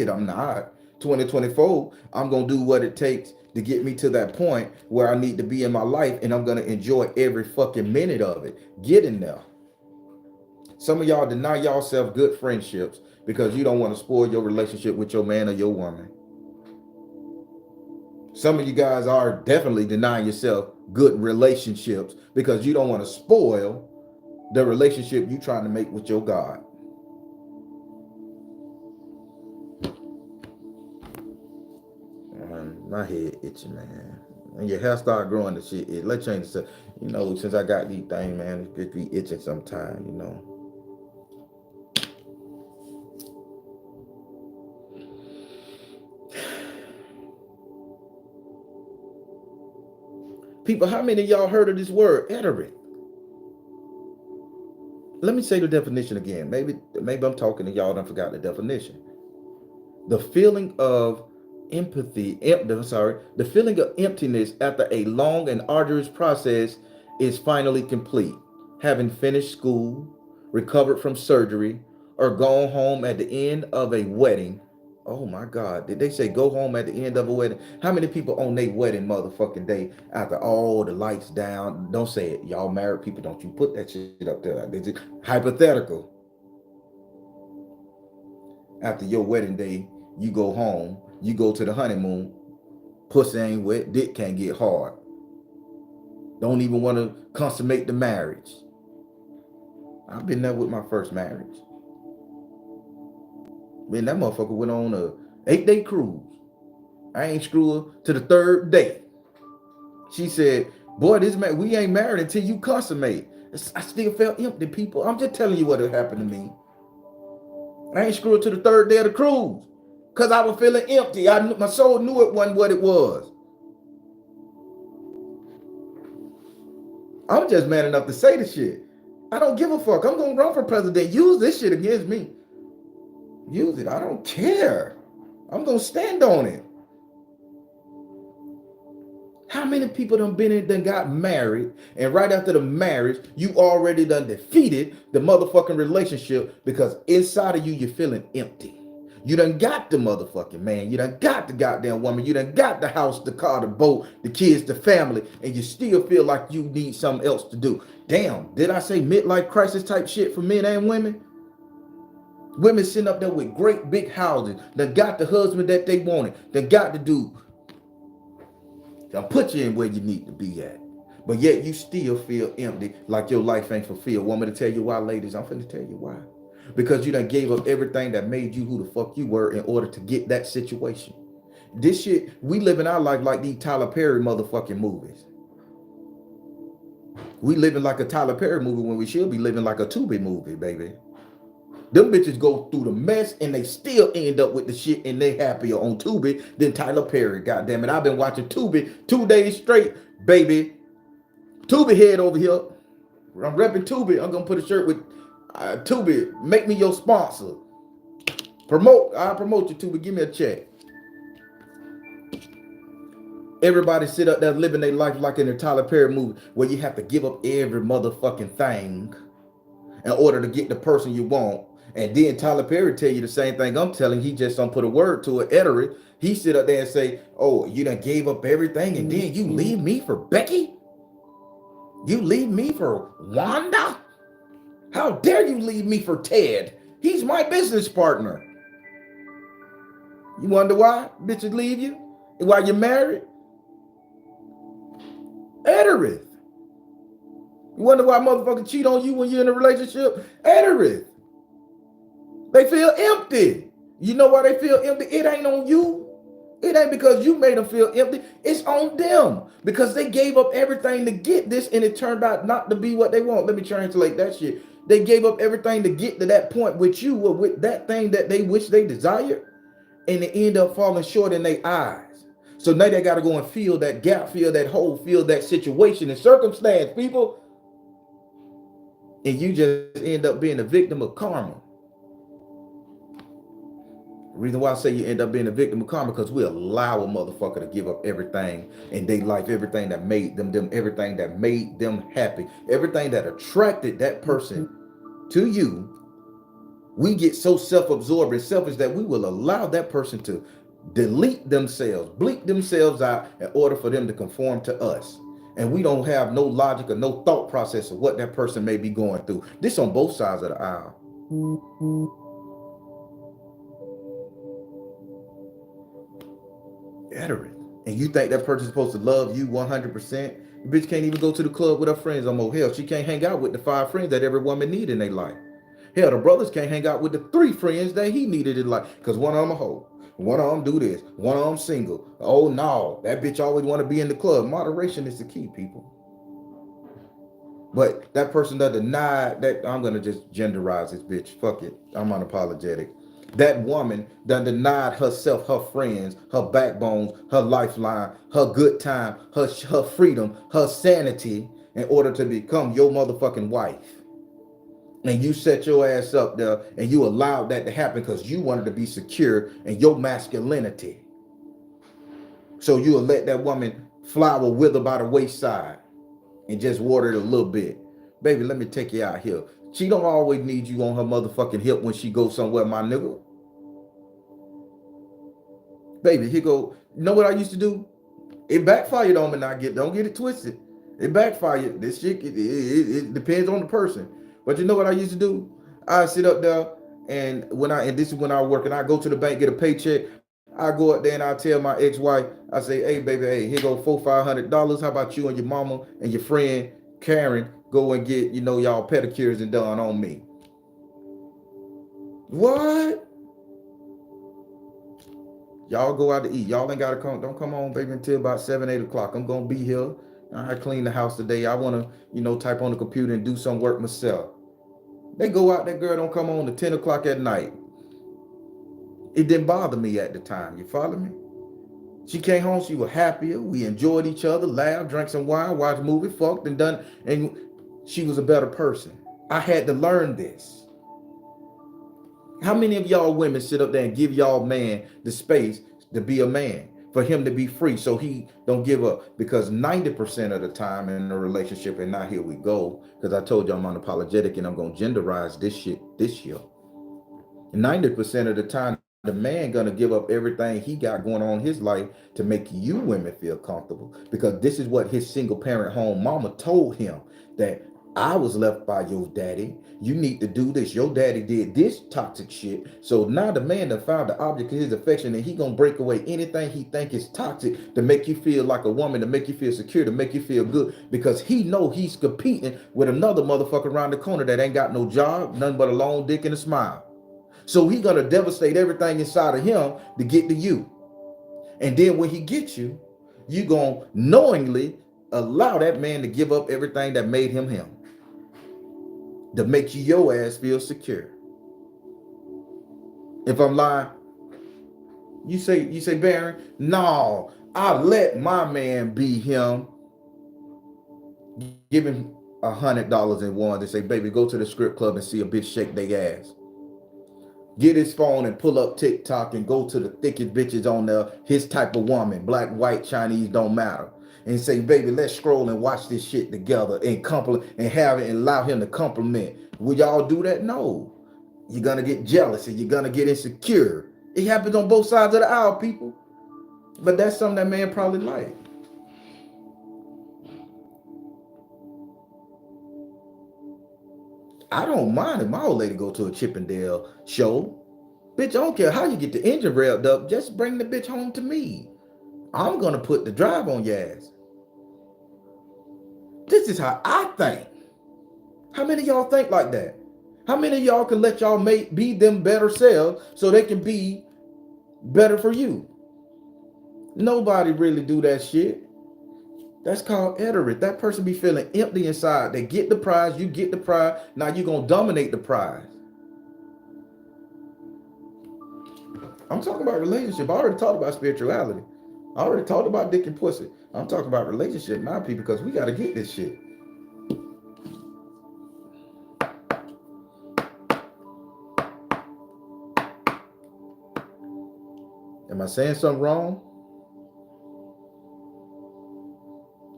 I'm not. 2024, I'm going to do what it takes to get me to that point where I need to be in my life, and I'm going to enjoy every fucking minute of it. Get in there. Some of y'all deny yourself good friendships because you don't want to spoil your relationship with your man or your woman. Some of you guys are definitely denying yourself good relationships because you don't want to spoil the relationship you're trying to make with your God. My head itching, man. When your hair start growing, the shit, let's change the, since I got these things, man, it be itching sometime. People, how many of y'all heard of this word, etterath? Let me say the definition again. Maybe I'm talking to y'all and I forgot the definition. The feeling of the feeling of emptiness after a long and arduous process is finally complete. Having finished school, recovered from surgery, or gone home at the end of a wedding. Oh my God, did they say go home at the end of a wedding? How many people on their wedding motherfucking day after all the lights down? Don't say it. Y'all married people, don't you put that shit up there. It's hypothetical. After your wedding day, you go home, you go to the honeymoon, pussy ain't wet, dick can't get hard. Don't even want to consummate the marriage. I've been there with my first marriage. Man, that motherfucker went on a 8-day cruise. I ain't screw her to the 3rd day. She said, boy, we ain't married until you consummate. I still felt empty, people. I'm just telling you what happened to me. I ain't screwed to the 3rd day of the cruise because I was feeling empty. My soul knew it wasn't what it was. I'm just man enough to say the shit. I don't give a fuck. I'm going to run for president. Use this shit against me. Use it. I don't care. I'm going to stand on it. How many people done got married, and right after the marriage, you already done defeated the motherfucking relationship because inside of you, you're feeling empty. You done got the motherfucking man. You done got the goddamn woman. You done got the house, the car, the boat, the kids, the family, and you still feel like you need something else to do. Damn, did I say midlife crisis type shit for men and women? Women sitting up there with great big houses, done got the husband that they wanted, done got the dude. They'll put you in where you need to be at. But yet you still feel empty, like your life ain't fulfilled. Want me to tell you why, ladies? I'm finna tell you why. Because you done gave up everything that made you who the fuck you were in order to get that situation. This shit, we living our life like these Tyler Perry motherfucking movies. We living like a Tyler Perry movie when we should be living like a Tubi movie, baby. Them bitches go through the mess and they still end up with the shit and they happier on Tubi than Tyler Perry. Goddamn it. I've been watching Tubi 2 days straight, baby. Tubi head over here. I'm repping Tubi. I'm going to put a shirt with Tubi. Make me your sponsor. I'll promote you, Tubi. Give me a check. Everybody sit up there living their life like in a Tyler Perry movie where you have to give up every motherfucking thing in order to get the person you want. And then Tyler Perry tell you the same thing I'm telling. He just don't put a word to it. Etterath. He sit up there and say, oh, you done gave up everything and then you leave me for Becky? You leave me for Wanda? How dare you leave me for Ted? He's my business partner. You wonder why bitches leave you? While you're married? Etterath. You wonder why motherfuckers cheat on you when you're in a relationship? Etterath. They feel empty. You know why they feel empty? It ain't on you. It ain't because you made them feel empty. It's on them because they gave up everything to get this and it turned out not to be what they want. Let me translate that shit. They gave up everything to get to that point with you or with that thing that they wish they desired, and they end up falling short in their eyes. So now they got to go and fill that gap, fill that hole, fill that situation and circumstance, people. And you just end up being a victim of karma. The reason why I say you end up being a victim of karma because we allow a motherfucker to give up everything in their life, everything that made them, everything that made them happy, everything that attracted that person to you. We get so self-absorbed and selfish that we will allow that person to delete themselves, bleep themselves out in order for them to conform to us. And we don't have no logic or no thought process of what that person may be going through. This on both sides of the aisle. Etterath. And you think that person's supposed to love you 100%? The bitch can't even go to the club with her friends no more. Hell, she can't hang out with the 5 friends that every woman need in their life. Hell, the brothers can't hang out with the 3 friends that he needed in life. Because one of them a hoe. One of them do this. One of them single. Oh no, that bitch always want to be in the club. Moderation is the key, people. But that person that denied that, I'm gonna just genderize this bitch. Fuck it. I'm unapologetic. That woman that denied herself, her friends, her backbones, her lifeline, her good time, her freedom, her sanity in order to become your motherfucking wife. And you set your ass up there and you allowed that to happen because you wanted to be secure in your masculinity. So you'll let that woman flower wither by the wayside and just water it a little bit. Baby, let me take you out here. She don't always need you on her motherfucking hip when she goes somewhere, my nigga. Baby, here go. You know what I used to do? It backfired on me. Now don't get it twisted. It backfired. This shit, it depends on the person. But you know what I used to do? I sit up there and this is when I work and I go to the bank, get a paycheck. I go up there and I tell my ex-wife, I say, hey baby, hey, here go $400-$500. How about you and your mama and your friend Karen go and get, y'all pedicures and done on me? What? Y'all go out to eat. Y'all ain't gotta come. Don't come home, baby, until about 7, 8 o'clock. I'm gonna be here. I clean the house today. I wanna, type on the computer and do some work myself. They go out. That girl don't come on to 10 o'clock at night. It didn't bother me at the time. You follow me? She came home. She was happier. We enjoyed each other, laughed, drank some wine, watched a movie, fucked and done. And she was a better person. I had to learn this. How many of y'all women sit up there and give y'all man the space to be a man, for him to be free so he don't give up? Because 90% of the time in a relationship, and now here we go, because I told you I'm unapologetic and I'm going to genderize this shit this year. 90% of the time, the man gonna give up everything he got going on in his life to make you women feel comfortable, because this is what his single parent home mama told him, that I was left by your daddy. You need to do this. Your daddy did this toxic shit. So now the man that found the object of his affection, and he gonna break away anything he think is toxic to make you feel like a woman, to make you feel secure, to make you feel good, because he know he's competing with another motherfucker around the corner that ain't got no job, nothing but a long dick and a smile. So he gonna devastate everything inside of him to get to you. And then when he gets you, you gonna knowingly allow that man to give up everything that made him him, to make your ass feel secure. If I'm lying, you say, Baron, no, I let my man be him. Give him $100 in one to say, baby, go to the strip club and see a bitch shake their ass. Get his phone and pull up TikTok and go to the thickest bitches on there, his type of woman, black, white, Chinese, don't matter. And say, baby, let's scroll and watch this shit together and compliment and have it and allow him to compliment. Will y'all do that? No. You're gonna get jealous and you're gonna get insecure. It happens on both sides of the aisle, people. But that's something that man probably like. I don't mind if my old lady go to a Chippendale show. Bitch, I don't care how you get the engine revved up. Just bring the bitch home to me. I'm gonna put the drive on your ass. This is how I think. How many of y'all think like that? How many of y'all can let y'all be them better selves so they can be better for you? Nobody really do that shit. That's called etterath. That person be feeling empty inside. They get the prize, you get the prize. Now you gonna dominate the prize. I'm talking about relationship. I already talked about spirituality. I already talked about dick and pussy. I'm talking about relationship now, people, because we gotta get this shit. Am I saying something wrong?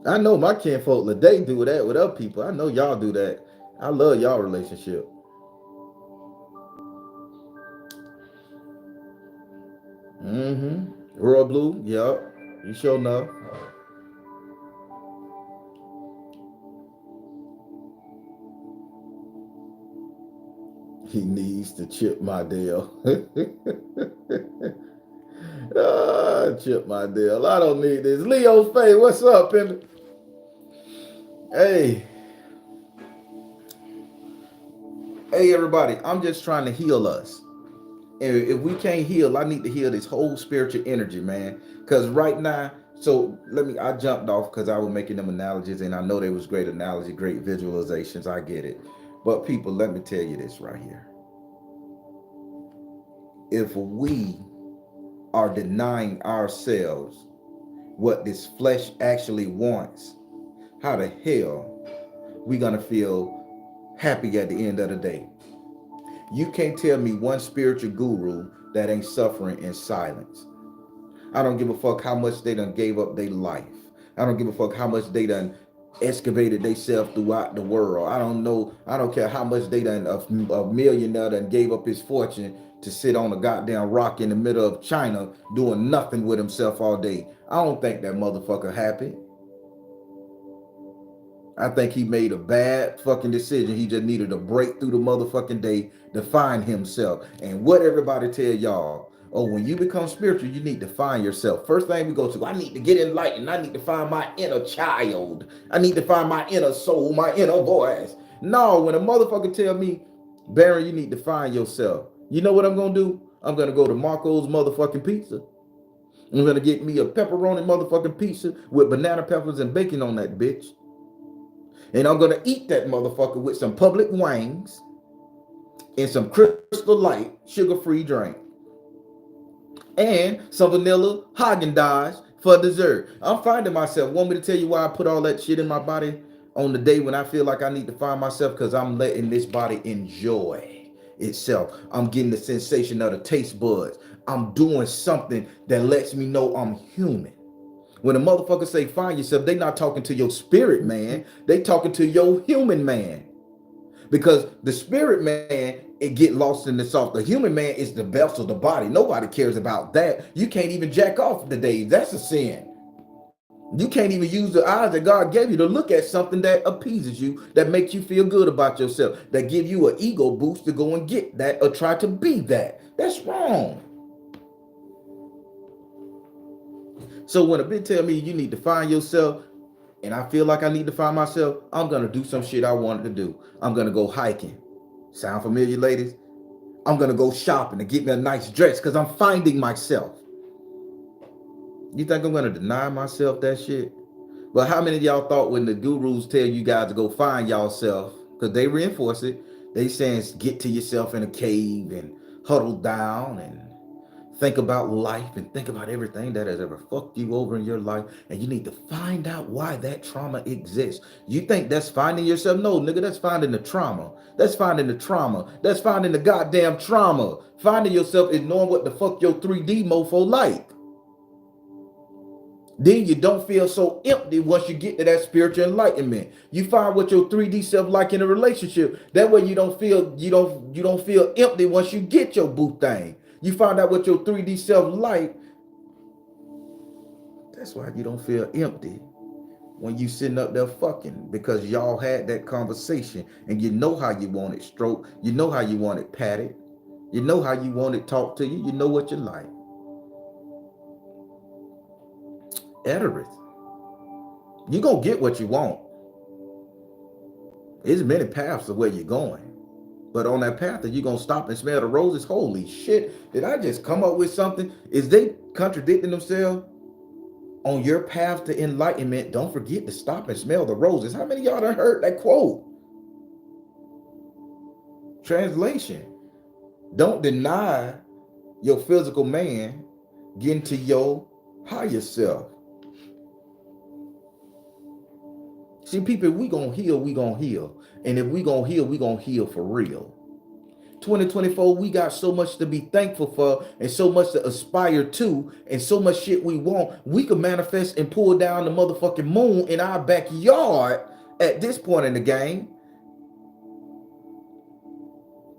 I know my kinfolk, they do that with other people. I know y'all do that. I love y'all relationship. Royal Blue, yep. You sure enough. He needs to chip my deal. Chip my deal. I don't need this. Leo Faye, what's up, Pimp? Hey. Hey, everybody. I'm just trying to heal us. And if we can't heal, I need to heal this whole spiritual energy, man. Because right now, so I jumped off because I was making them analogies, and I know they was great analogy, great visualizations. I get it. But people, let me tell you this right here. If we are denying ourselves what this flesh actually wants, how the hell we gonna feel happy at the end of the day? You can't tell me one spiritual guru that ain't suffering in silence. I don't give a fuck how much they done gave up their life. I don't give a fuck how much they done excavated themselves throughout the world. I don't care how much they done, a millionaire done gave up his fortune to sit on a goddamn rock in the middle of China doing nothing with himself all day. I don't think that motherfucker happy. I think he made a bad fucking decision. He just needed to break through the motherfucking day to find himself. And what everybody tell y'all, oh, when you become spiritual, you need to find yourself. First thing we go to, I need to get enlightened. I need to find my inner child. I need to find my inner soul, my inner voice. No, when a motherfucker tell me, Baron, you need to find yourself. You know what I'm going to do? I'm going to go to Marco's motherfucking pizza. I'm going to get me a pepperoni motherfucking pizza with banana peppers and bacon on that bitch. And I'm going to eat that motherfucker with some public wings and some Crystal Light sugar-free drink. And some vanilla Haagen-Dazs for dessert. I'm finding myself. Want me to tell you why I put all that shit in my body on the day when I feel like I need to find myself? Because I'm letting this body enjoy itself. I'm getting the sensation of the taste buds. I'm doing something that lets me know I'm human. When a motherfucker say find yourself, they not talking to your spirit man. They talking to your human man. Because the spirit man, it get lost in the soft. The human man is the vessel, the body. Nobody cares about that. You can't even jack off today. That's a sin. You can't even use the eyes that God gave you to look at something that appeases you, that makes you feel good about yourself, that give you an ego boost to go and get that or try to be that. That's wrong. So when a bitch tell me you need to find yourself, and I feel like I need to find myself, I'm going to do some shit I wanted to do. I'm going to go hiking. Sound familiar, ladies? I'm going to go shopping to get me a nice dress because I'm finding myself. You think I'm going to deny myself that shit? But how many of y'all thought when the gurus tell you guys to go find yourself, because they reinforce it, they saying get to yourself in a cave and huddle down and think about life and think about everything that has ever fucked you over in your life, and you need to find out why that trauma exists. You think that's finding yourself? No, nigga, that's finding the trauma. That's finding the trauma. That's finding the goddamn trauma. Finding yourself is knowing what the fuck your 3D mofo like. Then you don't feel so empty once you get to that spiritual enlightenment. You find what your 3D self like in a relationship. That way you don't feel empty once you get your boo thing. You find out what your 3D self like. That's why you don't feel empty when you sitting up there fucking, because y'all had that conversation and you know how you want it stroked. You know how you want it patted. You know how you want it talked to you. You know what you like. Etterath. You gonna get what you want. There's many paths to where you're going. But on that path that you're gonna stop and smell the roses, holy shit, did I just come up with something? Is they contradicting themselves? On your path to enlightenment, don't forget to stop and smell the roses. How many of y'all done heard that quote? Translation: don't deny your physical man, get into your higher self. See, people, if we gonna heal, we gonna heal. And if we gonna heal, we gonna heal for real. 2024, we got so much to be thankful for and so much to aspire to and so much shit we want. We can manifest and pull down the motherfucking moon in our backyard at this point in the game.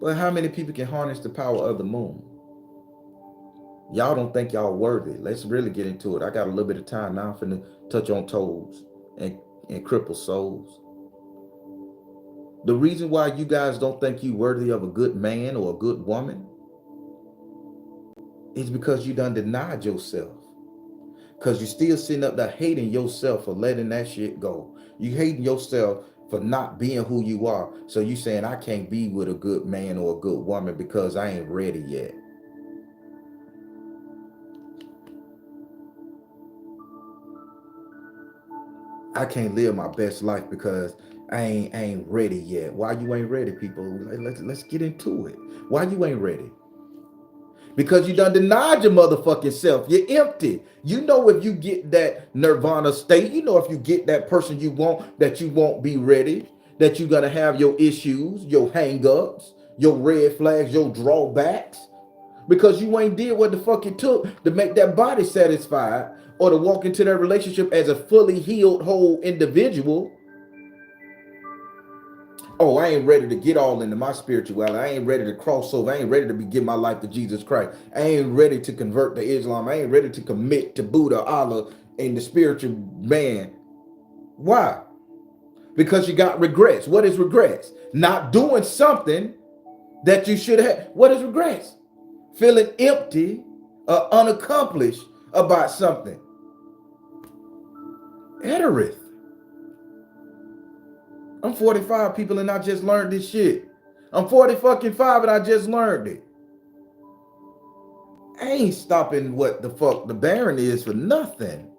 But how many people can harness the power of the moon? Y'all don't think y'all worthy. Let's really get into it. I got a little bit of time now. I'm finna touch on toes and crippled souls. The reason why you guys don't think you worthy of a good man or a good woman It's because you done denied yourself. Because you still sitting up there hating yourself for letting that shit go. You hating yourself for not being who you are. So you saying, I can't be with a good man or a good woman because I ain't ready yet. I can't live my best life because I ain't ready yet. Why you ain't ready, people? Let's get into it. Why you ain't ready? Because you done denied your motherfucking self. You're empty. You know if you get that nirvana state, you know if you get that person you want, that you won't be ready, that you're gonna have your issues, your hang-ups, your red flags, your drawbacks. Because you ain't did what the fuck it took to make that body satisfied or to walk into that relationship as a fully healed whole individual. Oh, I ain't ready to get all into my spirituality. I ain't ready to cross over. I ain't ready to give my life to Jesus Christ. I ain't ready to convert to Islam. I ain't ready to commit to Buddha, Allah, and the spiritual man. Why? Because you got regrets. What is regrets? Not doing something that you should have. What is regrets? Feeling empty or unaccomplished about something. Etterath. I'm 45, people, and I just learned this shit. I'm 40 fucking 5 and I just learned it. I ain't stopping what the fuck the Baron is for nothing.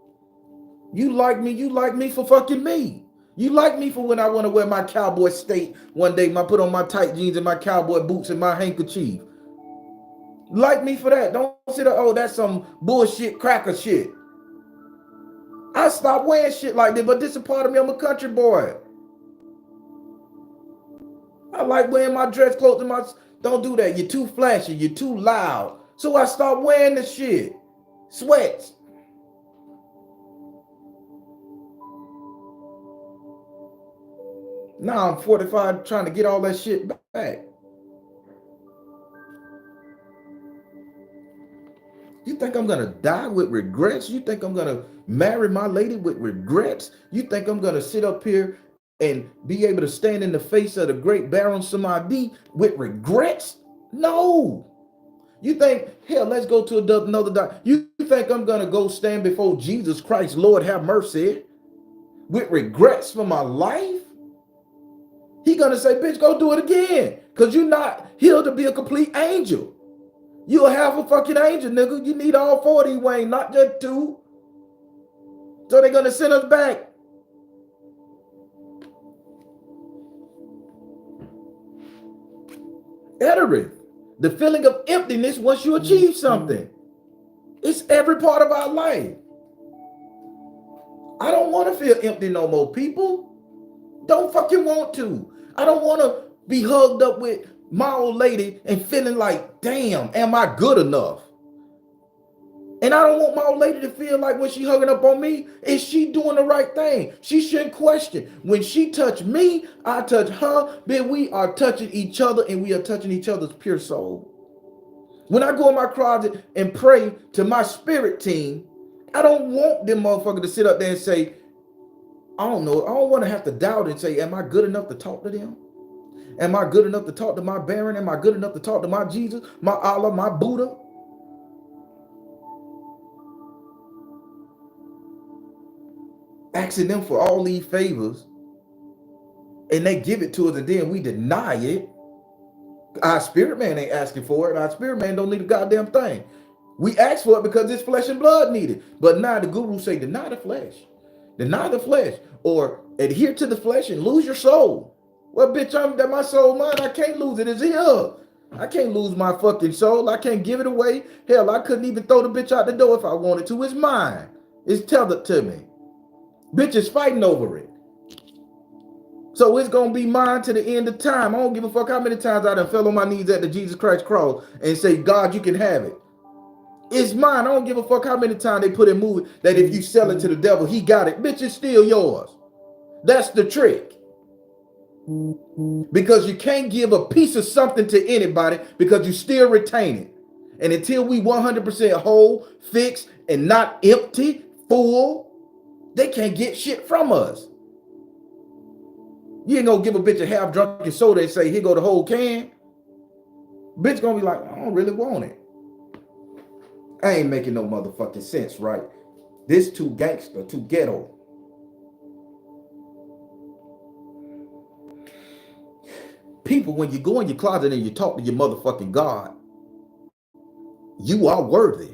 You like me for fucking me. You like me for when I want to wear my cowboy state one day, put on my tight jeans and my cowboy boots and my handkerchief. Like me for that. Don't sit there, oh, that's some bullshit cracker shit. I stopped wearing shit like that, but this is a part of me. I'm a country boy. I like wearing my dress clothes and my... Don't do that. You're too flashy. You're too loud. So I stopped wearing the shit. Sweats. Now I'm 45 trying to get all that shit back. You think I'm gonna die with regrets? You think I'm gonna marry my lady with regrets? You think I'm gonna sit up here and be able to stand in the face of the great Baron Samadi with regrets? No. You think, hell, let's go to another doctor. You think I'm gonna go stand before Jesus Christ, Lord have mercy, with regrets for my life? He gonna say, bitch, go do it again. Cause you're not healed to be a complete angel. You're half a fucking angel, nigga. You need all 40, Wayne, not just 2. So they're gonna send us back. Etterath. The feeling of emptiness once you achieve something. It's every part of our life. I don't want to feel empty no more, people. Don't fucking want to. I don't want to be hugged up with my old lady and feeling like, damn, am I good enough? And I don't want my old lady to feel like when she hugging up on me, is she doing the right thing? She shouldn't question. When she touch me, I touch her, then we are touching each other and we are touching each other's pure soul. When I go in my closet and pray to my spirit team, I don't want them motherfuckers to sit up there and say, I don't know. I don't want to have to doubt and say, am I good enough to talk to them? Am I good enough to talk to my Baron? Am I good enough to talk to my Jesus, my Allah, my Buddha? Asking them for all these favors and they give it to us and then we deny it. Our spirit man ain't asking for it. Our spirit man don't need a goddamn thing. We ask for it because it's flesh and blood needed. But now the guru say, deny the flesh. Deny the flesh or adhere to the flesh and lose your soul. Well, bitch, I'm that my soul mine. I can't lose it. It's here. I can't lose my fucking soul. I can't give it away. Hell, I couldn't even throw the bitch out the door if I wanted to. It's mine. It's tethered to me. Bitch is fighting over it. So it's going to be mine to the end of time. I don't give a fuck how many times I done fell on my knees at the Jesus Christ cross and say, God, you can have it. It's mine. I don't give a fuck how many times they put in movie that if you sell it to the devil, he got it. Bitch, it's still yours. That's the trick. Because you can't give a piece of something to anybody because you still retain it. And until we 100% whole, fixed, and not empty, full, they can't get shit from us. You ain't gonna give a bitch a half drunken soda and say, here go the whole can. Bitch gonna be like, I don't really want it. I ain't making no motherfucking sense, right? This too gangster, too ghetto. People, when you go in your closet and you talk to your motherfucking God, you are worthy.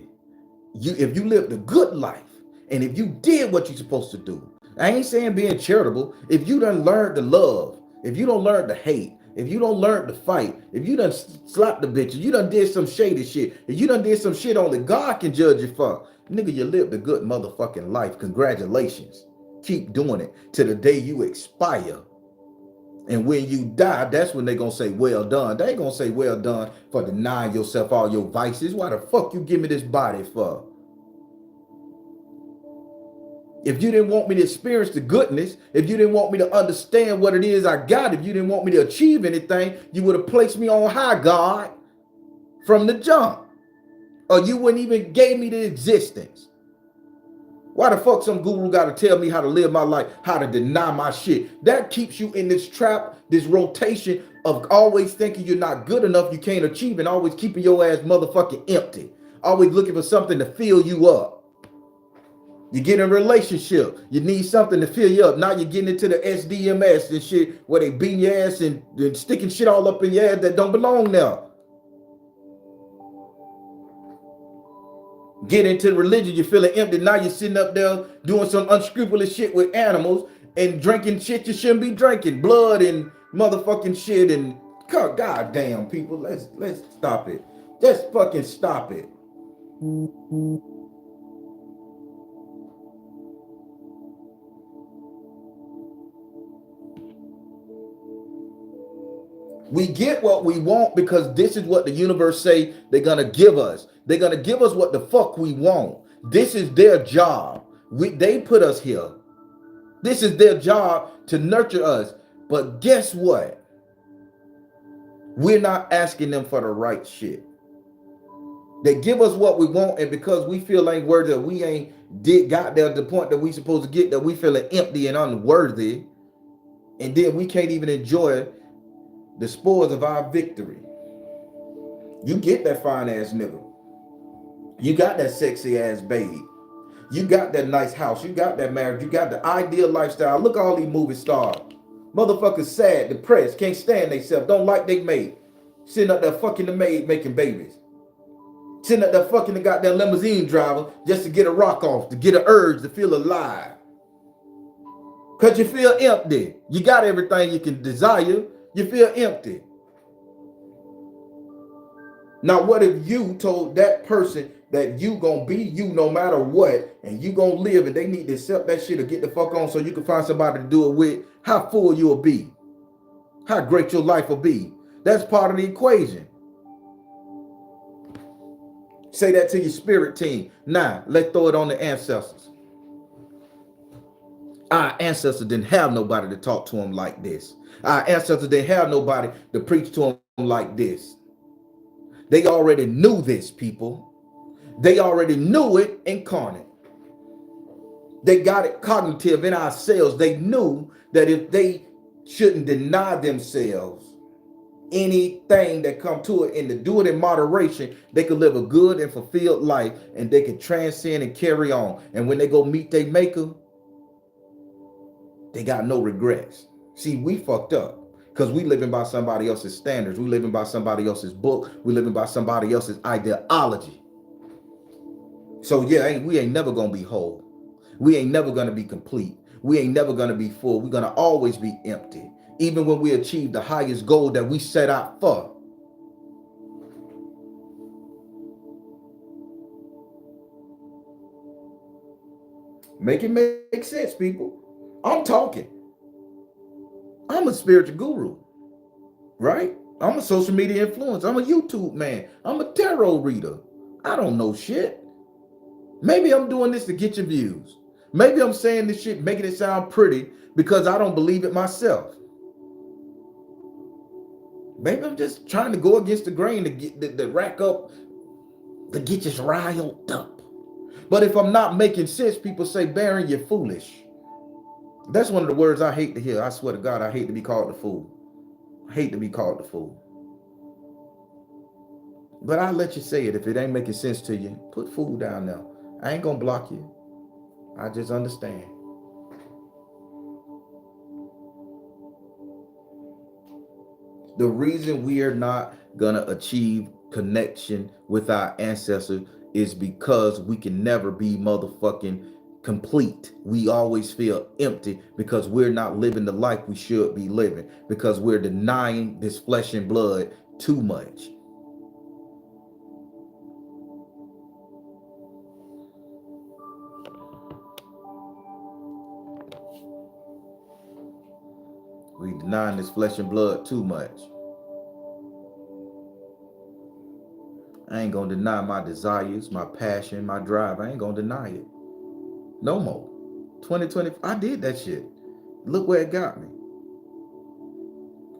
If you lived a good life and if you did what you're supposed to do, I ain't saying being charitable. If you done learned to love, if you don't learn to hate, if you don't learn to fight, if you done slapped the bitch, if you done did some shady shit, if you done did some shit only God can judge you for, nigga, you lived a good motherfucking life. Congratulations. Keep doing it till the day you expire. And when you die, that's when they gonna say, well done. They ain't gonna say, well done for denying yourself all your vices. Why the fuck you give me this body for? If you didn't want me to experience the goodness, if you didn't want me to understand what it is I got, if you didn't want me to achieve anything, you would have placed me on high, God, from the jump. Or you wouldn't even gave me the existence. Why the fuck some guru got to tell me how to live my life, how to deny my shit? That keeps you in this trap, this rotation of always thinking you're not good enough, you can't achieve, and always keeping your ass motherfucking empty. Always looking for something to fill you up. You get in a relationship, you need something to fill you up. Now you're getting into the SDMS and shit where they beating your ass and sticking shit all up in your ass that don't belong there. Get into religion, you're feeling empty. Now you're sitting up there doing some unscrupulous shit with animals and drinking shit you shouldn't be drinking. Blood and motherfucking shit and god damn people. Let's stop it. Just fucking stop it. We get what we want because this is what the universe say they're gonna give us. They're gonna give us what the fuck we want. This is their job. They put us here. This is their job to nurture us. But guess what? We're not asking them for the right shit. They give us what we want, and because we feel ain't worthy, we ain't got there to the point that we supposed to get, that we feeling empty and unworthy, and then we can't even enjoy the spoils of our victory. You get that fine ass nigga. You got that sexy ass baby. You got that nice house. You got that marriage. You got the ideal lifestyle. Look at all these movie stars. Motherfuckers sad, depressed, can't stand themselves, don't like they mate. Sitting up there fucking the maid making babies. Sitting up there fucking the goddamn limousine driver just to get a rock off, to get an urge, to feel alive. Because you feel empty. You got everything you can desire. You feel empty. Now, what if you told that person that you gonna be you no matter what, and you gonna live, and they need to accept that shit or get the fuck on so you can find somebody to do it with? How full you'll be, how great your life will be. That's part of the equation. Say that to your spirit team. Now, let's throw it on the ancestors. Our ancestors didn't have nobody to talk to them like this. Our ancestors didn't have nobody to preach to them like this. They already knew this, people. They already knew it incarnate. They got it cognitive in ourselves. They knew that if they shouldn't deny themselves anything that come to it and to do it in moderation, they could live a good and fulfilled life, and they could transcend and carry on. And when they go meet their maker, they got no regrets. See, we fucked up because we living by somebody else's standards. We living by somebody else's book. We living by somebody else's ideology. So yeah, we ain't never gonna be whole. We ain't never gonna be complete. We ain't never gonna be full. We're gonna always be empty, even when we achieve the highest goal that we set out for. Make it make sense, people. I'm talking. I'm a spiritual guru, right? I'm a social media influencer. I'm a YouTube man. I'm a tarot reader. I don't know shit. Maybe I'm doing this to get your views. Maybe I'm saying this shit, making it sound pretty because I don't believe it myself. Maybe I'm just trying to go against the grain to get the rack up, to get you riled up. But if I'm not making sense, people say, Baron, you're foolish. That's one of the words I hate to hear. I swear to God, I hate to be called a fool. I hate to be called a fool. But I'll let you say it. If it ain't making sense to you, put food down there. I ain't gonna block you. I just understand. The reason we are not gonna achieve connection with our ancestors is because we can never be motherfucking complete. We always feel empty because we're not living the life we should be living, because we're denying this flesh and blood too much. We denying this flesh and blood too much. I ain't gonna deny my desires, my passion, my drive. I ain't gonna deny it. No more. 2020, I did that shit. Look where it got me.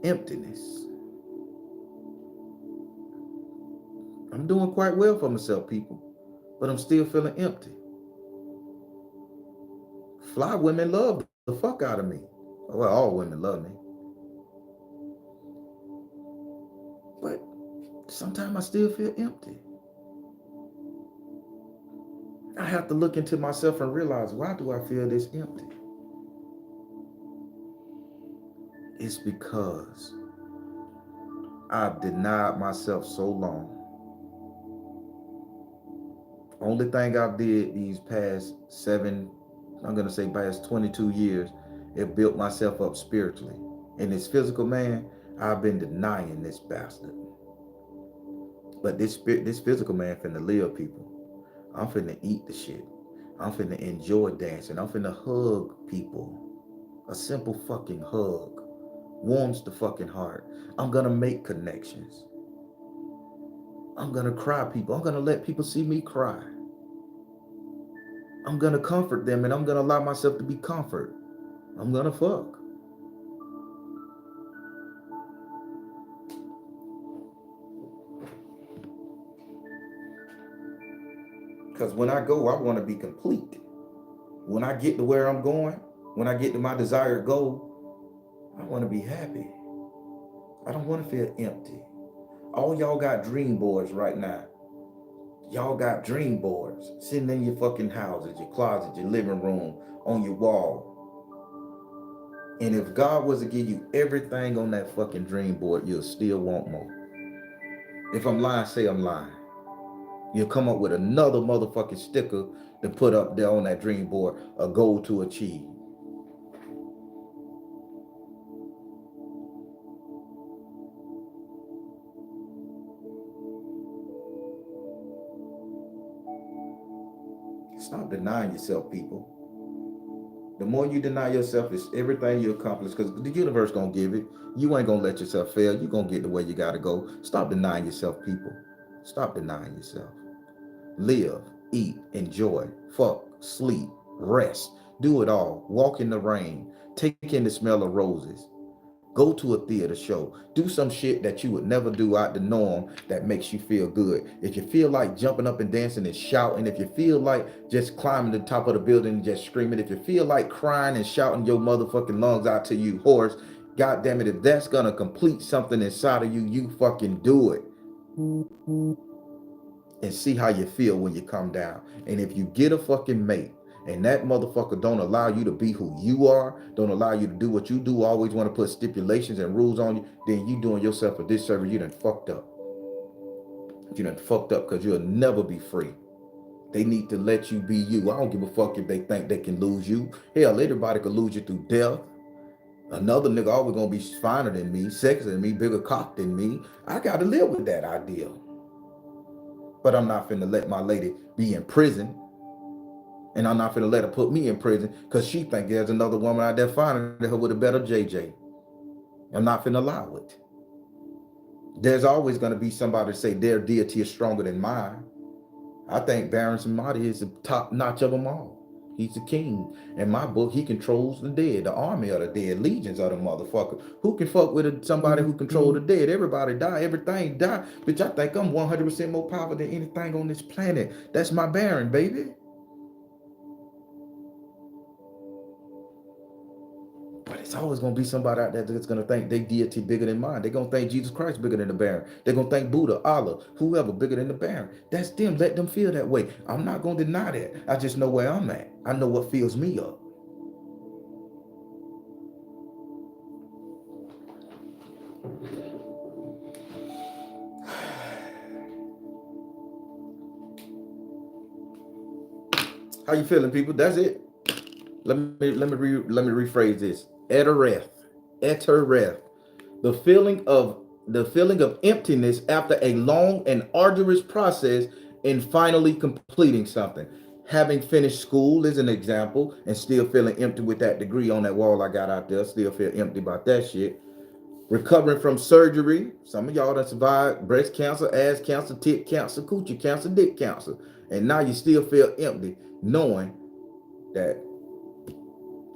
Emptiness. I'm doing quite well for myself, people, but I'm still feeling empty. Fly women love the fuck out of me. Well, all women love me. But sometimes I still feel empty. I have to look into myself and realize, why do I feel this empty? It's because I've denied myself so long. Only thing I've did these past past 22 years, it built myself up spiritually. In this physical man, I've been denying this bastard. But this physical man finna live, people. I'm finna eat the shit. I'm finna enjoy dancing. I'm finna hug people. A simple fucking hug warms the fucking heart. I'm gonna make connections. I'm gonna cry people. I'm gonna let people see me cry. I'm gonna comfort them, and I'm gonna allow myself to be comfort. I'm gonna fuck. Because when I go, I want to be complete. When I get to where I'm going, when I get to my desired goal, I want to be happy. I don't want to feel empty. All y'all got dream boards right now. Y'all got dream boards sitting in your fucking houses, your closet, your living room, on your wall. And if God was to give you everything on that fucking dream board, you'll still want more. If I'm lying, say I'm lying. You'll come up with another motherfucking sticker to put up there on that dream board, a goal to achieve. Stop denying yourself, people. The more you deny yourself, it's everything you accomplish, because the universe gonna give it. You ain't gonna let yourself fail. You gonna get the way you gotta go. Stop denying yourself, people. Stop denying yourself. Live, eat, enjoy, fuck, sleep, rest. Do it all. Walk in the rain. Take in the smell of roses. Go to a theater show. Do some shit that you would never do out the norm that makes you feel good. If you feel like jumping up and dancing and shouting, if you feel like just climbing the top of the building and just screaming, if you feel like crying and shouting your motherfucking lungs out to you hoarse, God damn it, if that's gonna complete something inside of you, you fucking do it. And see how you feel when you come down. And if you get a fucking mate and that motherfucker don't allow you to be who you are, don't allow you to do what you do, always want to put stipulations and rules on you, then you doing yourself a disservice. You done fucked up. You done fucked up, because you'll never be free. They need to let you be you. I don't give a fuck if they think they can lose you. Hell, everybody could lose you through death. Another nigga always gonna be finer than me, sexier than me, bigger cock than me. I gotta live with that idea. But I'm not finna let my lady be in prison. And I'm not finna let her put me in prison because she think there's another woman out there finer than her with a better JJ. I'm not finna allow it. There's always gonna be somebody to say their deity is stronger than mine. I think Baron Samadi is the top notch of them all. He's the king. In my book, he controls the dead, the army of the dead, legions of the motherfucker. Who can fuck with somebody who controls the dead? Everybody die, everything die. Bitch, I think I'm 100% more powerful than anything on this planet. That's my Baron, baby. But It's always going to be somebody out there that's going to think they deity bigger than mine. They're going to think Jesus Christ bigger than the Baron. They're going to think Buddha, Allah, whoever bigger than the Baron. That's them. Let them feel that way. I'm not going to deny that. I just know where I'm at. I know what fills me up. How you feeling, people? That's it. Let me rephrase this. Etterath. The feeling of emptiness after a long and arduous process in finally completing something. Having finished school is an example, and still feeling empty with that degree on that wall I got out there. Still feel empty about that shit. Recovering from surgery. Some of y'all that survived breast cancer, ass cancer, tit cancer, coochie cancer, dick cancer. And now you still feel empty, knowing that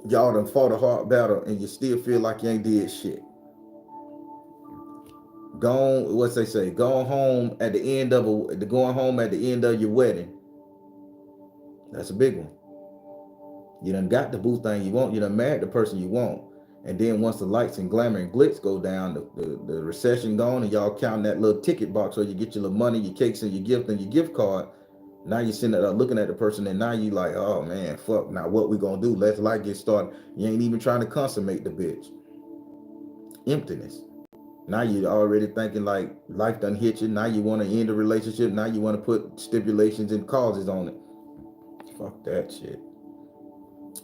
y'all done fought a hard battle and you still feel like you ain't did shit. What's they say? Going home at the end of your wedding. That's a big one. You done got the boo thing you want. You done married the person you want. And then once the lights and glamour and glitz go down, the recession gone, and y'all counting that little ticket box where you get your little money, your cakes, and your gift and your gift card. Now you're sitting there looking at the person, and now you like, oh man, fuck. Now what we gonna do? Let's life get started. You ain't even trying to consummate the bitch. Emptiness. Now you already thinking like life done hit you. Now you want to end the relationship. Now you want to put stipulations and causes on it. Fuck that shit.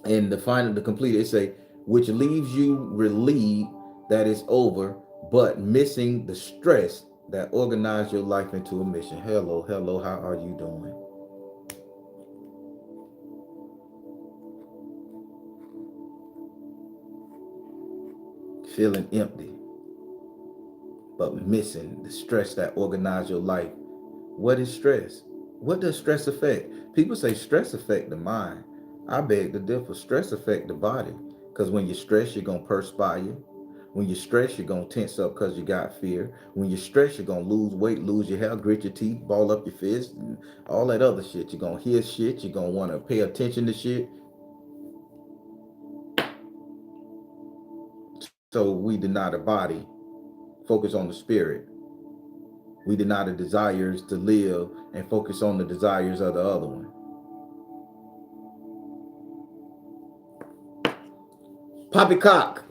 And to complete it say, which leaves you relieved that it's over, but missing the stress that organized your life into a mission. Hello, how are you doing? Feeling empty, but missing the stress that organized your life. What is stress? What does stress affect? People say stress affect the mind. I beg to differ. Stress affect the body. Because when you stress, you're going to perspire. When you stress, you're going to tense up because you got fear. When you stress, you're going to lose weight, lose your hair, grit your teeth, ball up your fist, and all that other shit. You're going to hear shit. You're going to want to pay attention to shit. So we deny the body, focus on the spirit. We deny the desires to live and focus on the desires of the other one. Poppycock.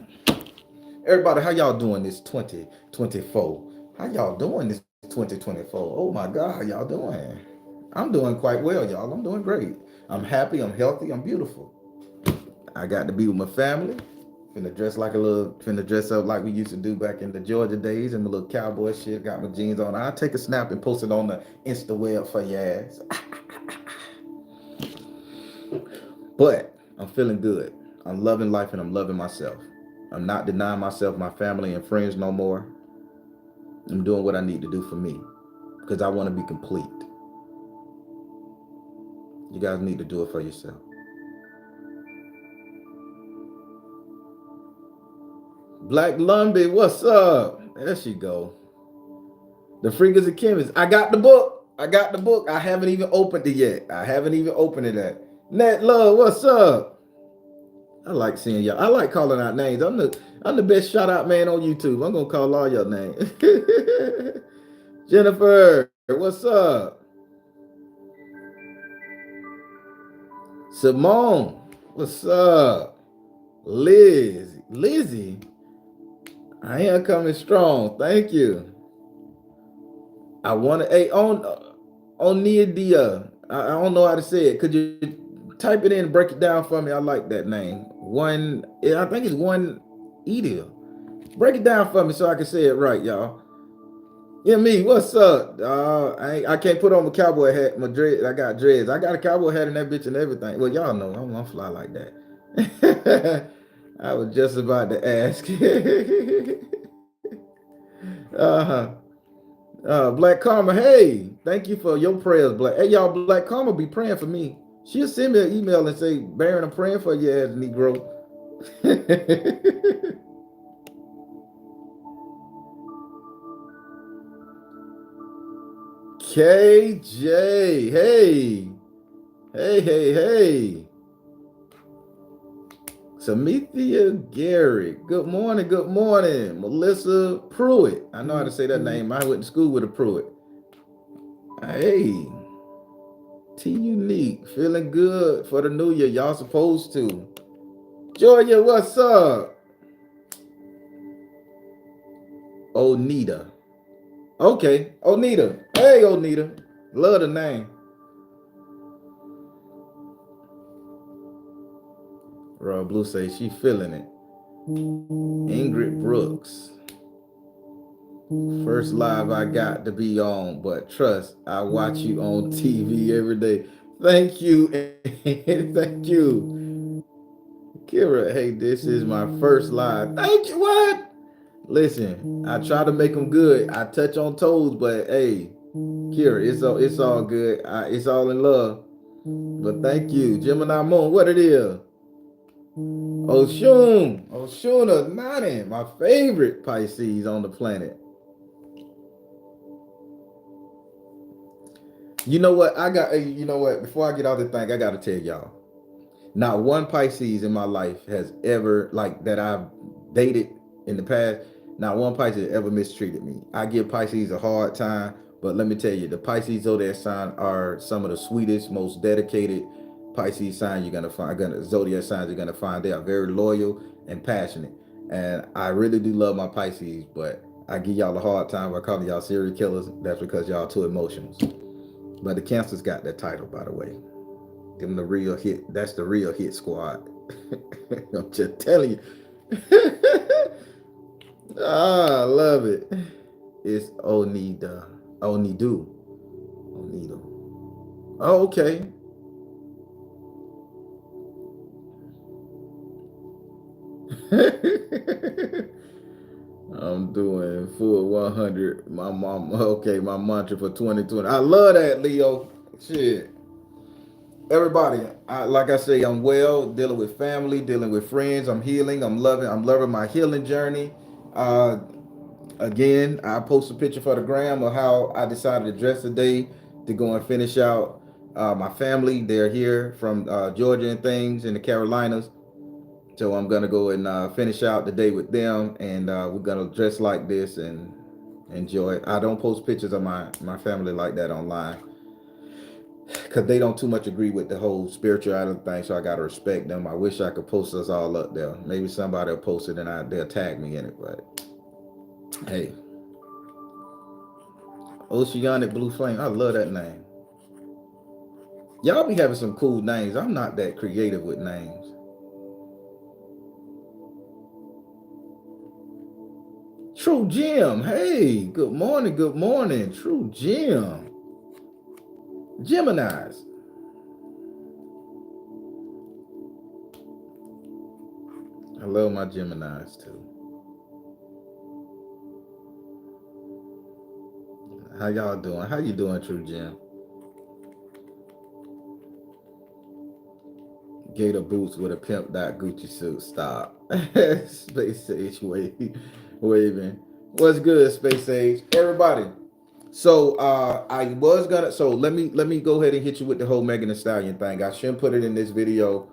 Everybody, how y'all doing this 2024? How y'all doing this 2024? Oh my God, how y'all doing? I'm doing quite well, y'all. I'm doing great. I'm happy, I'm healthy, I'm beautiful. I got to be with my family. Finna dress up like we used to do back in the Georgia days and the little cowboy shit. Got my jeans on. I'll take a snap and post it on the Insta web for your ass. But I'm feeling good. I'm loving life and I'm loving myself. I'm not denying myself, my family and friends no more. I'm doing what I need to do for me because I want to be complete. You guys need to do it for yourself. Black Lumbee, what's up? There she go. The Freakers and Chemists. I got the book. I haven't even opened it yet. I haven't even opened it yet. Nat Love, what's up? I like seeing y'all. I like calling out names. I'm the best shout out man on YouTube. I'm gonna call all your names. Jennifer, what's up? Simone, what's up? Lizzie, I am coming strong. Thank you. I want to on Niadia. I don't know how to say it. Could you type it in and break it down for me? I like that name. I think it's one Edia. Break it down for me so I can say it right, y'all. Yeah, me. What's up? I can't put on my cowboy hat. My dread. I got dreads. I got a cowboy hat and that bitch and everything. Well, y'all know I'm fly like that. I was just about to ask. Black Karma, hey, thank you for your prayers, Black. Hey, y'all, Black Karma be praying for me. She'll send me an email and say, Baron, I'm praying for you as Negro. KJ, hey. Samithia Gary. Good morning. Good morning. Melissa Pruitt. I know how to say that name. I went to school with a Pruitt. Hey. T Unique. Feeling good for the new year. Y'all supposed to. Georgia, what's up? Onita. Okay. Onita. Hey, Onita. Love the name. Rob Blue says she feeling it. Ingrid Brooks. First live I got to be on, but trust, I watch you on TV every day. Thank you. Thank you. Kira, hey, this is my first live. Thank you. What? Listen, I try to make them good. I touch on toes, but hey, Kira, it's all good. It's all in love. But thank you. Gemini Moon, what it is? Oshun Nani, my favorite Pisces on the planet. You know what? You know what? Before I get out the thing, I got to tell y'all. Not one Pisces in my life has ever, like, that I've dated in the past, not one Pisces ever mistreated me. I give Pisces a hard time, but let me tell you, the Pisces zodiac sign are some of the sweetest, most dedicated Pisces signs you're gonna find. Zodiac signs you're gonna find. They are very loyal and passionate, and I really do love my Pisces. But I give y'all a hard time by calling y'all serial killers. That's because y'all too emotional. But the Cancers got that title, by the way. Them the real hit. That's the real hit squad. I'm just telling you. I love it. It's Onida. Onidu. Onido. Oh, okay. I'm doing full 100. My mom. Okay, my mantra for 2020. I love that, Leo. Shit. Everybody, like I say, I'm well, dealing with family, dealing with friends. I'm healing. I'm loving my healing journey. Uh, Again, I post a picture for the gram of how I decided to dress today to go and finish out my family. They're here from Georgia and things in the Carolinas. So I'm gonna go and finish out the day with them, and we're gonna dress like this and enjoy it. I don't post pictures of my family like that online because they don't too much agree with the whole spirituality thing. So I gotta respect them. I wish I could post us all up there. Maybe somebody will post it and they'll tag me in it. But hey, Oceanic Blue Flame, I love that name. Y'all be having some cool names. I'm not that creative with names. True Jim, hey, good morning, good morning. True Jim. Geminis. I love my Geminis too. How y'all doing? How you doing, True Jim? Gator boots with a pimp dot Gucci suit. Stop. Space Age waving. What's good, Space Age? Everybody. So I was gonna let me go ahead and hit you with the whole Megan Thee Stallion thing. I shouldn't put it in this video,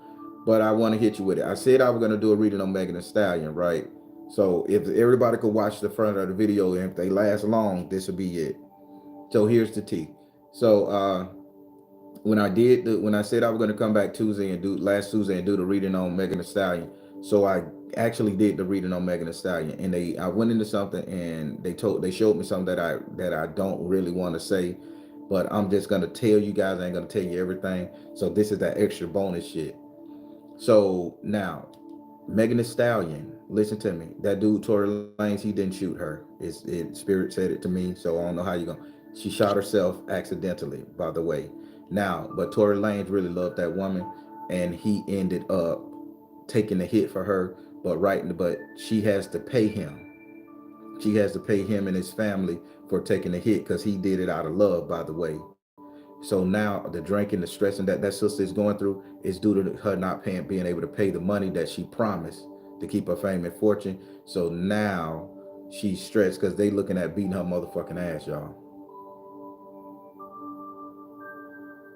but I want to hit you with it. I said I was gonna do a reading on Megan Thee Stallion, right? So if everybody could watch the front of the video, and if they last long, this will be it. So here's the tea. So when I said I was going to come back Tuesday and do last Tuesday and do the reading on Megan Thee Stallion, so I actually did the reading on Megan Thee Stallion, and I went into something and they showed me something that I don't really want to say, but I'm just gonna tell you guys. I ain't gonna tell you everything. So this is that extra bonus shit. So now Megan Thee Stallion, listen to me. That dude Tory Lanez, he didn't shoot her. Spirit said it to me, so I don't know how you going. She shot herself accidentally, by the way. Now, but Tory Lanez really loved that woman, and he ended up taking the hit for her. But she has to pay him. She has to pay him and his family for taking the hit because he did it out of love, by the way. So now the drinking, the stress, and that sister is going through is due to her not being able to pay the money that she promised to keep her fame and fortune. So now she's stressed because they looking at beating her motherfucking ass, y'all.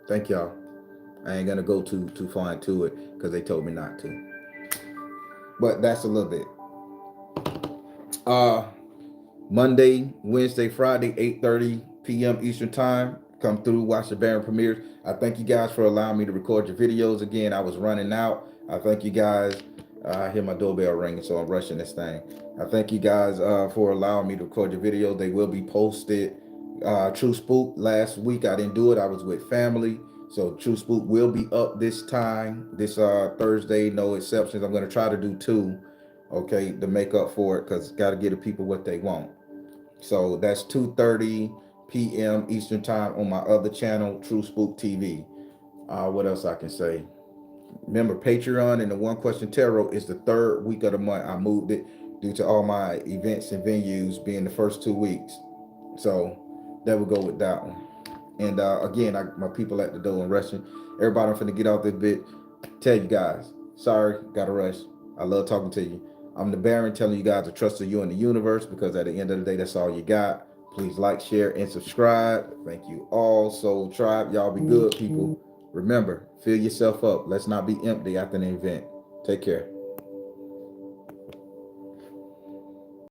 Thank y'all. I ain't gonna go too far into it because they told me not to. but that's a little bit. Monday, Wednesday, Friday, 8:30 p.m. Eastern Time. Come through, watch the Baron premieres. I thank you guys for allowing me to record your videos again. I was running out. I thank you guys. I hear my doorbell ringing, so I'm rushing this thing. I thank you guys for allowing me to record your videos. They will be posted. True Spook, last week I didn't do it. I was with family. So True Spook will be up this time, this Thursday, no exceptions. I'm going to try to do 2, okay, to make up for it, because got to give the people what they want. So that's 2:30 p.m. Eastern Time on my other channel, True Spook TV. What else I can say? Remember, Patreon and the One Question Tarot is the 3rd week of the month. I moved it due to all my events and venues being the first 2 weeks. So that will go with that one. And again, my people at the door and rushing. Everybody, I'm finna get out this bit. Tell you guys, sorry, gotta rush. I love talking to you. I'm the Baron, telling you guys to trust in you and the universe, because at the end of the day, that's all you got. Please like, share, and subscribe. Thank you all. Soul Tribe, y'all be good, people. Remember, fill yourself up. Let's not be empty after an event. Take care.